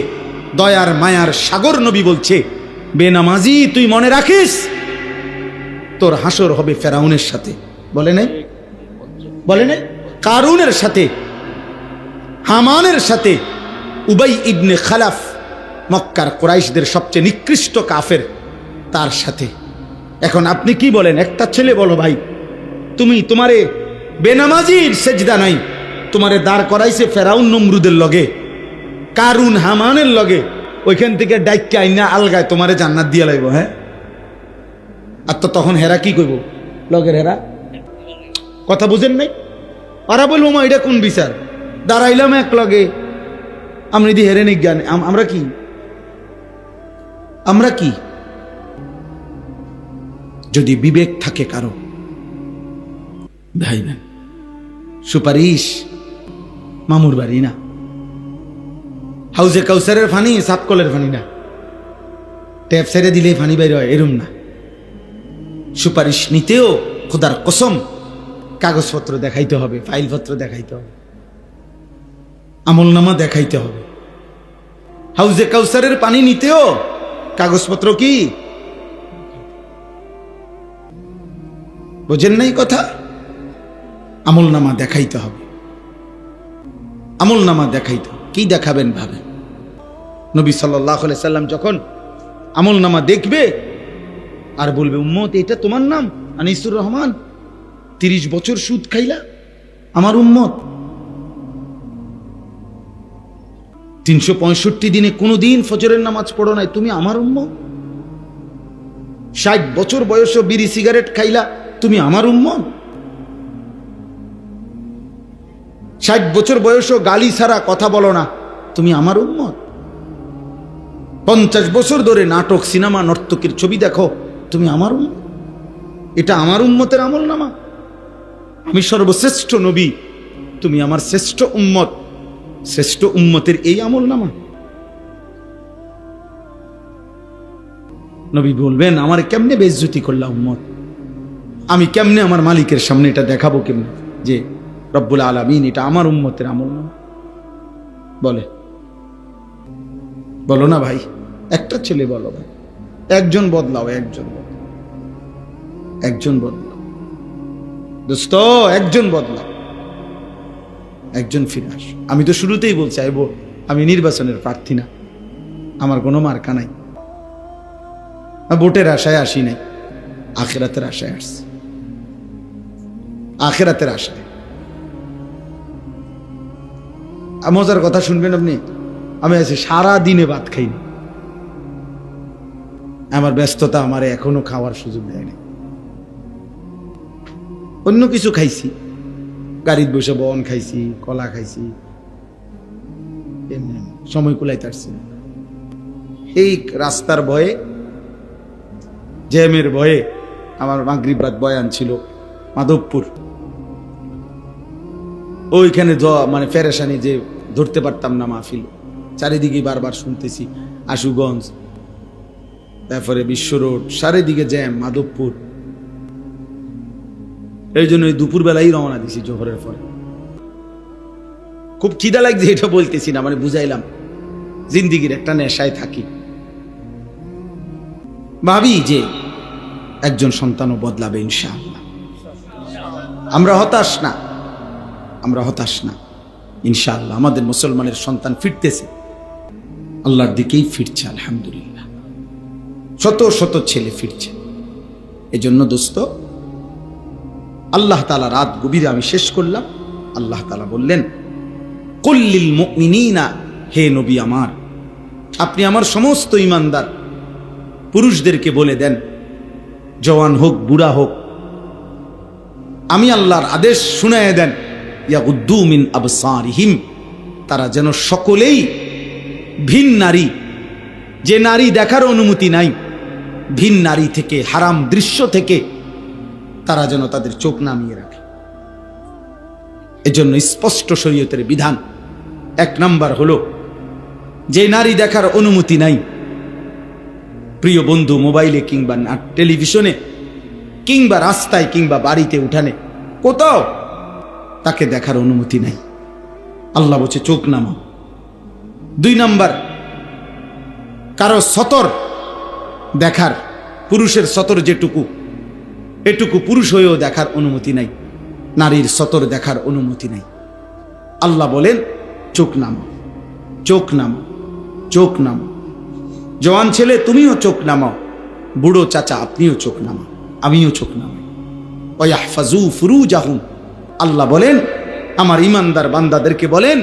দয়ার মায়ার সাগর, নবী বলছে বেনামাজি তুই মনে রাখিস তোর হাসর হবে ফেরাউনের সাথে। বলে নাই? বলে নাই? কারুনের সাথে, হামানের সাথে, উবাই ইবনে খালাফ, মক্কার কুরাইশদের সবচেয়ে নিকৃষ্ট কাফের, তার সাথে। এখন আপনি কি বলেন? একটা ছেলে বলো ভাই তুমি, তোমারে বেনামাজির সেজদা নাই, তোমারে দাঁড় করাইছে ফেরাউন নমরুদের লগে, কারুন হামানের লগে, ওইখান থেকে ডাইক্কা আইনা আলগায় তোমারে জান্নাত দিয়া লাগবো। হ্যাঁ, আর তো তখন হেরা কি করবো? লগের হেরা কথা বুঝেন নাই? ওরা বলবো মা এটা কোন বিচার, দাঁড়াইলাম এক লগে, আমি যদি হেরে নিক জ্ঞান, আমরা কি? আমরা কি? যদি বিবেক থাকে কারো, ভাই বোন, সুপারিশ মামুর বাড়ি না, হাউজে কাউসারের ফানি সাপকলের ফানি না, ট্যাপ ছেড়ে দিলে ফানি বাইরে হয় এরম না। সুপারিশ নিতেও খোদার কসম কাগজপত্র দেখাইতে হবে, ফাইলপত্র দেখাইতে হবে, আমলনামা দেখাইতে হবে। হাউজে কাউসারের পানি নিতেও কাগজপত্র কি বোঝেন নাই কথা? আমলনামা দেখাইতে হবে, আমলনামা দেখাইতে হবে। কি দেখাবেন ভাবেন? নবী সাল্লাল্লাহু আলাইহি সাল্লাম যখন আমলনামা দেখবে আর বলবে উম্মত এটা তোমার নাম আনিসুর রহমান, 30 বছর সুদ খাইলা, আমার উম্মত, 365 দিনে কোনোদিন ফজরের নামাজ পড়ো নাই, তুমি আমার উম্মত। 60 বছর বয়সে বিড়ি সিগারেট খাইলা, তুমি আমার উম্মত। 60 বছর বয়সে গালি ছাড়া কথা বলো না, তুমি আমার উম্মত। 50 বছর ধরে নাটক, সিনেমা, নর্তকীর ছবি দেখো, তুমি আমার উম্মত। এটা আমার উম্মতের আমলনামা। আমি সর্বশ্রেষ্ঠ নবী, তুমি আমার শ্রেষ্ঠ উম্মত, শ্রেষ্ঠ উম্মতের এই আমলনামা। নবী বলবেন আমার কেমনে বেইজ্জতি করলা উম্মত, আমি কেমনে আমার মালিকের সামনে এটা দেখাবো কেমনে যে রব্বুল আলামিন এটা আমার উম্মতের আমলনামা? বলে বলো না ভাই, একটা ছেলে বলো ভাই, একজন বদলাও, একজন বদলাও দোস্ত, একজন বদলাও, একজন ফিরে আস। আমি তো শুরুতেই বলছি আমি নির্বাচনের প্রার্থী না, আমার কোনো মার্কা নাই, ভোটের আশায় আসি নাই, আখিরাতের আশায় আসছি। আখিরাতের আশায়। মজার কথা শুনবেন আপনি, আমি আছি সারা দিনে ভাত খাইনি, আমার ব্যস্ততা আমারে এখনো খাওয়ার সুযোগ দেয়নি। অন্য কিছু খাইছি, গাড়িতে বসে বন খাইছি, কলা খাইছি, এমনি সময় কুলাইতে পারছি না। এই রাস্তার ভয়ে, জ্যামের ভয়ে, আমার মাগরিব রাত বয়ান ছিল মাধবপুর, ওইখানে মানে ফেরেশানি যে ধরতে পারতাম না মাহফিল, চারিদিকে বারবার শুনতেছি আশুগঞ্জ, তারপরে বিশ্ব রোড, চারিদিকে জ্যাম, মাধবপুর। এই জন্য দুপুর বেলাই রওনা দিছি জোহরের পরে। খুব খিদা লাগছে, এটা বলতেছি না, মানে বুঝাইলাম জিন্দিগির একটা নেশায় থাকি। ভাবি যে একজন সন্তানও বদলাবে ইনশাআল্লাহ। আমরা হতাশ না, আমরা হতাশ না ইনশাআল্লাহ। আমাদের মুসলমানের সন্তান ফিরতেছে, আল্লাহর দিকেই ফিরছে আলহামদুলিল্লাহ। শত শত ছেলে ফিরছে। এজন্য দোস্ত, আল্লাহ তাআলা রাত গভীরে আমি শেষ করলাম। আল্লাহ তাআলা বললেন, কুল লিল মুমিনিনা, হে নবী আমার, আপনি আমার সমস্ত ঈমানদার পুরুষদেরকে বলে দেন, জওয়ান হোক বুড়া হোক, আমি আল্লাহর আদেশ শুনায়ে দেন, ইয়াগুদ্দু মিন আবসারিহিম, তারা যেন সকলেই ভিন নারী, যে নারী দেখার অনুমতি নাই, ভিন নারী থেকে, হারাম দৃশ্য থেকে তারা যেন তাদের চোখ নামিয়ে রাখে। এজন্য স্পষ্ট শরীয়তের বিধান। এক নাম্বার হলো, যে নারী দেখার অনুমতি নাই, প্রিয় বন্ধু, মোবাইলে কিংবা টেলিভিশনে কিংবা রাস্তায় কিংবা বাড়িতে উঠানে কোথাও তাকে দেখার অনুমতি নাই, আল্লাহ বলছে চোখ নামাও। 2 নাম্বার, কারো সতর দেখার, পুরুষের সতর যেটুকু, এটুকু পুরুষ হয়েও দেখার অনুমতি নাই, নারীর সতর দেখার অনুমতি নাই। আল্লাহ বলেন চোখ নামাও, চোখ নামাও, চোখ নামাও। জওয়ান ছেলে তুমিও চোখ নামাও, বুড়ো চাচা আপনিও চোখ নামাও, আমিও চোখ নামাই। ওয়াহফাজু ফুরুজাহুম, আল্লাহ বলেন আমার ঈমানদার বান্দাদেরকে বলেন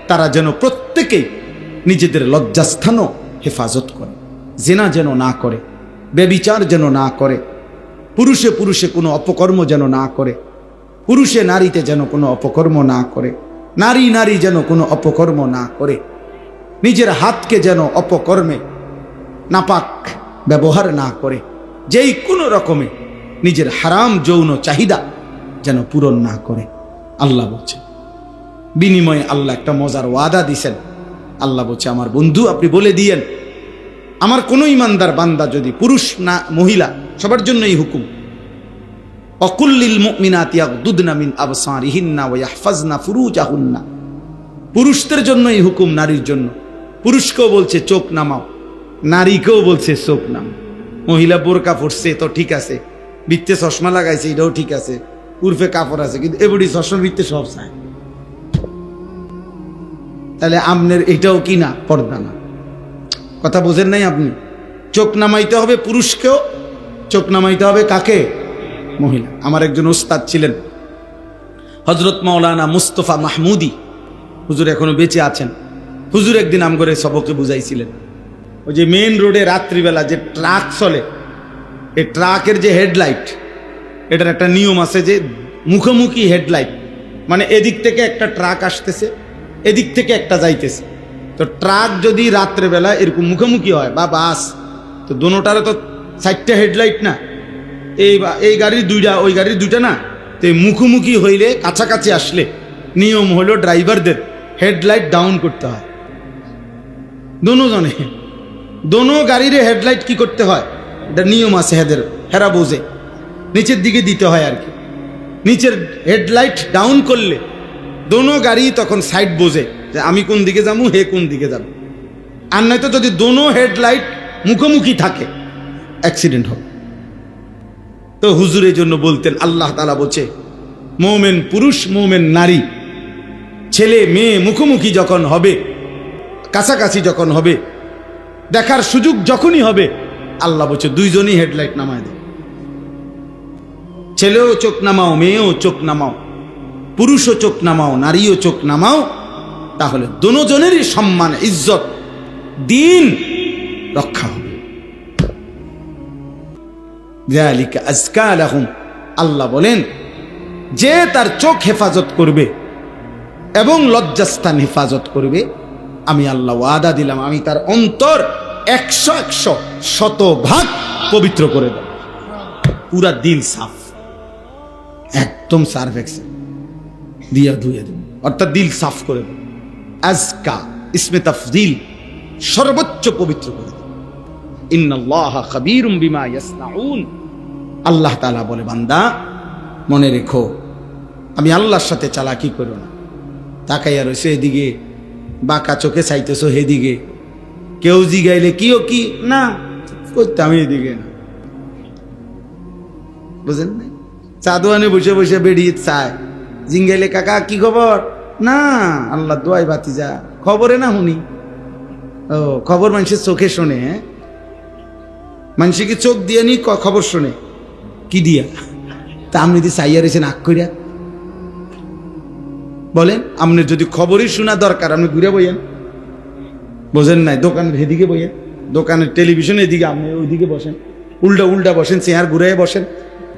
তারা যেন প্রত্যেকেই নিজেদের লজ্জাস্থানও হেফাজত করে, জিনা যেন না করে, ব্যভিচার যেন না করে, পুরুষে পুরুষে কোনো অপকর্ম যেন না করে, পুরুষে নারীতে যেন কোনো অপকর্ম না করে, নারী নারী যেন কোনো অপকর্ম না করে, নিজের হাতকে যেন অপকর্মে নাপাক ব্যবহার না করে, যেই কোনো রকমে নিজের হারাম যৌন চাহিদা যেন পূরণ না করে। আল্লাহ বলছে, বিনিময়ে আল্লাহ একটা মজার ওয়াদা দিছেন। আল্লাহ বলছে, আমার বন্ধু আপনি বলে দিয়েন, আমার কোনো ঈমানদার বান্দা যদি, পুরুষ না মহিলা সবার জন্যই হুকুম, অকুল্লিল মুমিনাতি ইয়াগদুদনা মিন আবসারিহিন্না ওয়া ইয়াহফাজনা ফুরুজাহুন্না, পুরুষদের জন্যই হুকুম, নারীর জন্য। পুরুষকেও বলছে চোখ নামাও, নারীকেও বলছে চোখ নামাও। মহিলা বোরকা পরছে তো ঠিক আছে, বৃত্তে চশমা লাগাইছে এটাও ঠিক আছে, উর্ফে কাপড় আছে, কিন্তু এবারই চশমা বৃত্তে সব চায়, তাহলে আমনের এটাও কি না, পর্দা না? কথা বোঝেন নাই আপনি? চোখ নামাইতে হবে পুরুষকেও, চোখ নামাইতে হবে কাকে? মহিলা। আমার একজন ওস্তাদ ছিলেন হযরত মাওলানা মুস্তফা মাহমুদি, হুজুর এখনো বেঁচে আছেন। হুজুর একদিন আমগরে সবকে বুঝাইছিলেন, ওই যে মেইন রোডে রাত্রিবেলা যে ট্রাক চলে, এই ট্রাকের যে হেডলাইট, এটার একটা নিয়ম আছে যে মুখোমুখি হেডলাইট, মানে এদিক থেকে একটা ট্রাক আসতেছে, এদিক থেকে একটা যাইতেছে, তো ট্রাক যদি রাত্রেবেলা এরকম মুখোমুখি হয় বা বাস, তো দোনোটারে তো 4টা হেডলাইট না, এই গাড়ির 2টা ওই গাড়ির 2টা না, তো মুখোমুখি হইলে কাছাকাছি আসলে নিয়ম হলো ড্রাইভারদের হেডলাইট ডাউন করতে হয়। দোনোজনে, দোনো গাড়ির হেডলাইট কি করতে হয়, এটা নিয়ম আছে হেদের, হেরা বোঝে, নিচের দিকে দিতে হয় আর কি। নিচের হেডলাইট ডাউন করলে দোনো গাড়ি তখন সাইড বোঝে যে আমি কোন দিকে যাবো, হে কোন দিকে যাবো। আর নয়তো যদি দোনো হেডলাইট মুখোমুখি থাকে অ্যাক্সিডেন্ট হবে। তো হুজুরের জন্য বলতেন, আল্লাহ তাআলা বলছে মুমিন পুরুষ মুমিন নারী, ছেলে মেয়ে মুখোমুখি যখন হবে, কাছাকাছি যখন হবে, দেখার সুযোগ যখনই হবে, আল্লাহ বলছে দুইজনই হেডলাইট নামায় দেয়। ছেলেও চোখ নামাও, মেয়েও চোখ নামাও, পুরুষও চোখ নামাও, নারীও চোখ নামাও, তাহলে দুজনেরই সম্মান, ইজ্জত, দিন রক্ষা হবে। যালিকা আজকা লাহুম, আল্লাহ বলেন যে তার চোখ হেফাজত করবে এবং লজ্জাস্থান হেফাজত করবে, আমি আল্লাহ ওয়াদা দিলাম, আমি তার অন্তর 100 শতভাগ পবিত্র করে দেব। পুরা দিল সাফ, একদম সার্ফেক্সন দিয়া ধুয়ে দেব, অর্থাৎ দিল সাফ করে দেব। আজকা ইসমে তাফজিল, সর্বোচ্চ পবিত্র করে দেব। ইন্নাল্লাহা খাবীরুম বিমা ইয়াসনাউন, আল্লাহ তাআলা বলে বান্দা মনে রেখো আমি আল্লাহর সাথে চালাকি করো না। তাকাইয়া রয়েছে এদিকে, বাঁকা চোখে চাইতেছো হেদিকে, কেউ জিগাইলে কিও কি না করতাম এদিকে না, বুঝেন না? চাদোয়ানে বসে বসে বেরিয়ে চায়, জিঙ্গাইলে কাকা কি খবর, না আল্লাহ দোয়াই ভাতিজা, খবরে না শুনি। ও খবর মানুষের চোখে শোনে, হ্যাঁ মানুষে কি চোখ দিয়ে নি খবর শোনে কি দিয়া? তা আপনি যদি চাইয়া রয়েছেন আগ করিয়া বলেন, আপনার যদি খবরই শোনা দরকার আপনি ঘুরে বইয়েন, বোঝেন নাই? দোকানের এদিকে বইয়েন, দোকানের টেলিভিশন এদিকে, আপনি ওইদিকে বসেন, উল্টা উল্টা বসেন, চেয়ার ঘুরে বসেন,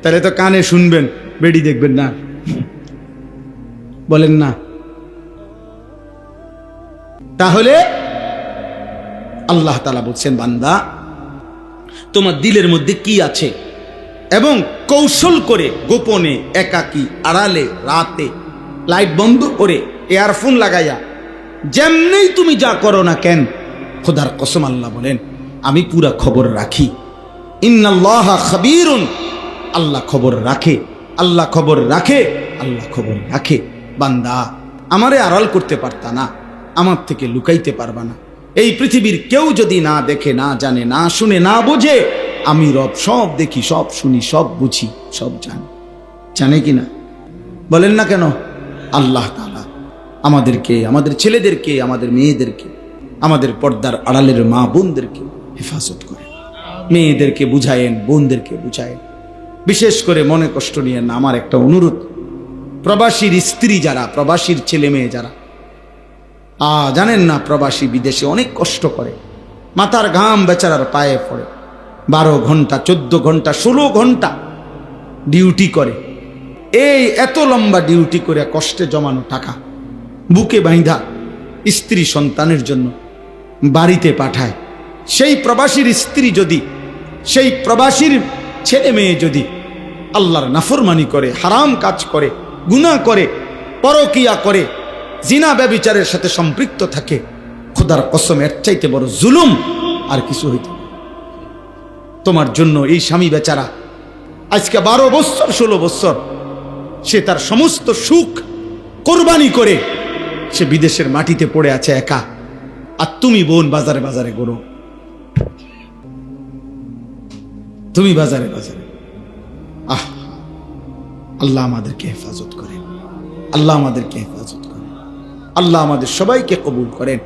তাহলে তো কানে শুনবেন, বেডি দেখবেন না, বলেন না? তাহলে আল্লাহ তাআলা বলছেন বান্দা তোমার দিলের মধ্যে কি আছে, এবং কৌশল করে গোপনে, একাকী, আড়ালে, রাতে, লাইট বন্ধ করে, ইয়ারফোন লাগাইয়া, যেমনি তুমি যা করো না কেন, খোদার কসম আল্লাহ বলেন আমি পুরা খবর রাখি। ইন্নাল্লাহা খাবীরুন, আল্লাহ খবর রাখে, আল্লাহ খবর রাখে, আল্লাহ খবর রাখে। বান্দা আমারে আড়াল করতে পারতা না, আমার থেকে লুকাইতে পারবা না। এই পৃথিবীর কেউ যদি না দেখে, না জানে, না শুনে, না বোঝে, আমি রব সব দেখি, সব শুনি, সব বুঝি, সব জানি। জানে কি না? বলেন না কেন? আল্লাহ তাআলা আমাদেরকে, আমাদের ছেলেদেরকে, আমাদের মেয়েদেরকে, আমাদের পর্দার আড়ালের মা বোনদেরকে হেফাজত করে। মেয়েদেরকে বুঝায়েন, বোনদেরকে বুঝায়েন। বিশেষ করে মনে কষ্ট নিয়ে না, আমার একটা অনুরোধ, প্রবাসীর স্ত্রী যারা, প্রবাসীর ছেলে মেয়ে যারা, জানেন না প্রবাসী বিদেশে অনেক কষ্ট করে, মাথার ঘাম বেচারার পায়ে পড়ে, 12 ঘন্টা, 14 ঘন্টা, 16 ঘন্টা ডিউটি করে। এই এত লম্বা ডিউটি করে কষ্টে জমানো টাকা বুকে বাইন্ধা স্ত্রী সন্তানের জন্য বাড়িতে পাঠায়। সেই প্রবাসীর স্ত্রী যদি, সেই প্রবাসীর ছেলে মেয়ে যদি আল্লাহর নাফরমানি করে, হারাম কাজ করে, গুনাহ করে, পরকিয়া করে, জিনা ব্যভিচারের সাথে সম্পৃক্ত থাকে, খোদার কসম এর চাইতে বড় জুলুম আর কিছু হইতে পারে। তোমার জন্য এই স্বামী বেচারা আজকে 12 বছর 16 বছর সে তার সমস্ত সুখ কোরবানি করে সে বিদেশের মাটিতে পড়ে আছে একা, আর তুমি বোন বাজারে বাজারে ঘোরো, তুমি বাজারে বাজারে। আল্লাহ আমাদেরকে হেফাজত করেন, আল্লাহ আমাদেরকে হেফাজত করেন, আল্লাহ আমাদের সবাইকে কবুল করেন।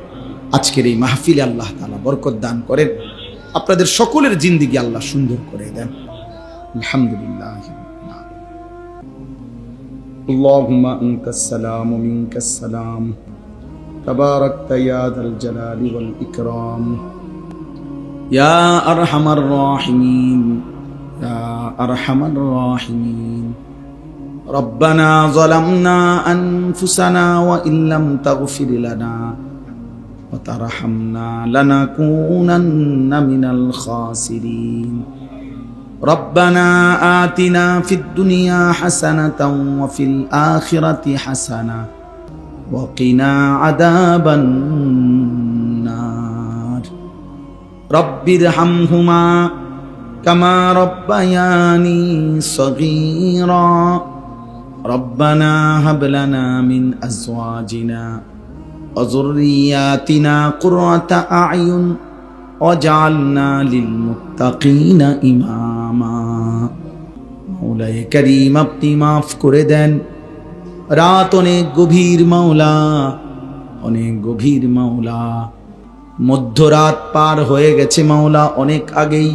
আজকের এই মাহফিলে আল্লাহ তাআলা বরকত দান করেন, আপনাদের সকলের জিন্দেগি আল্লাহ সুন্দর করে দেন। আলহামদুলিল্লাহ। اللهم أنت السلام ومنك السلام تباركت يا ذا الجلال والإكرام يا أرحم الراحمين يا أرحم الراحمين ربنا ظلمنا أنفسنا وإن لم تغفر لنا وترحمنا لنكونن من الخاسرين ربنا آتنا في الدنيا حسنة وفي الآخرة حسنة وقنا عذاب النار رب ارحمهما كما ربياني صغيرا ربنا هب لنا من أزواجنا وذرياتنا قرة أعين وجعلنا للمتقين إماما মওলায়ে কারীম আপনি মাফ করে দেন। রাত অনেক গভীর মাওলা, অনেক গভীর মাওলা, মধ্যরাত পার হয়ে গেছে মাওলা অনেক আগেই।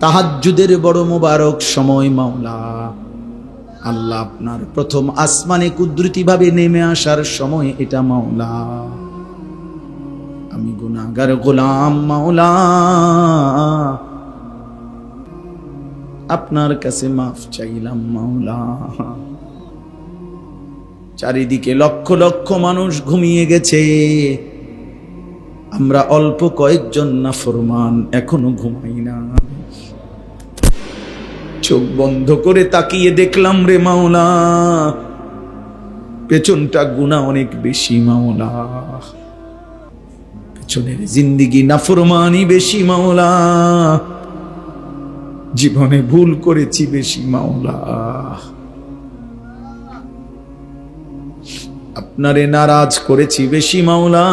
তাহাজ্জুদের বড় মোবারক সময় মাওলা। আল্লাহ আপনার প্রথম আসমানে কুদরতিভাবে নেমে আসার সময় এটা মাওলা। আমি গুনাহগার গোলাম মাওলা, আপনার কাছে মাফ চাইলাম মাওলা। চারিদিকে লক্ষ লক্ষ মানুষ ঘুমিয়ে গেছে, আমরা অল্প কয়েকজন নাফরমান এখনো ঘুমাই না। চোখ বন্ধ করে তাকিয়ে দেখলাম রে মাওলা, পেছনটা গুনাহ অনেক বেশি মাওলা, পেছনের জিন্দেগি নাফরমানি বেশি মাওলা, জীবনে ভুল করেছি বেশি মাওলা। আপনারে নারাজ করেছি বেশি মাওলা।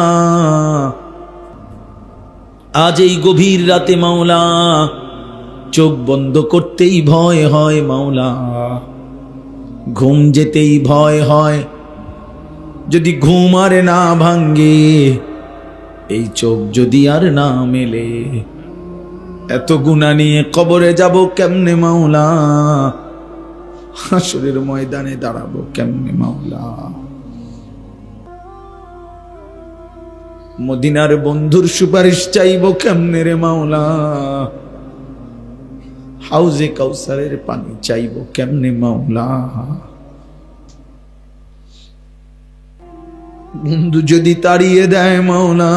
আজ এই গভীর রাতে মাওলা চোখ বন্ধ করতেই ভয় হয় মাওলা, ঘুম যেতেই ভয় হয়। যদি ঘুম আর না ভাঙ্গে, এই চোখ যদি আর না মেলে, এত গুনাহ নিয়ে কবরে যাব কেমনে মাওলা, হাসরের ময়দানে দাঁড়াবো কেমনে মাওলা। মদিনার বন্ধুর সুপারিশ চাইবো কেমনে রে মাওলা, হাউজে কাউসারের পানি চাইবো কেমনে মাওলা। বন্ধু যদি তাড়িয়ে দেয় মাওলা,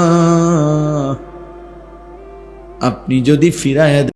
আপনি যদি ফিরায়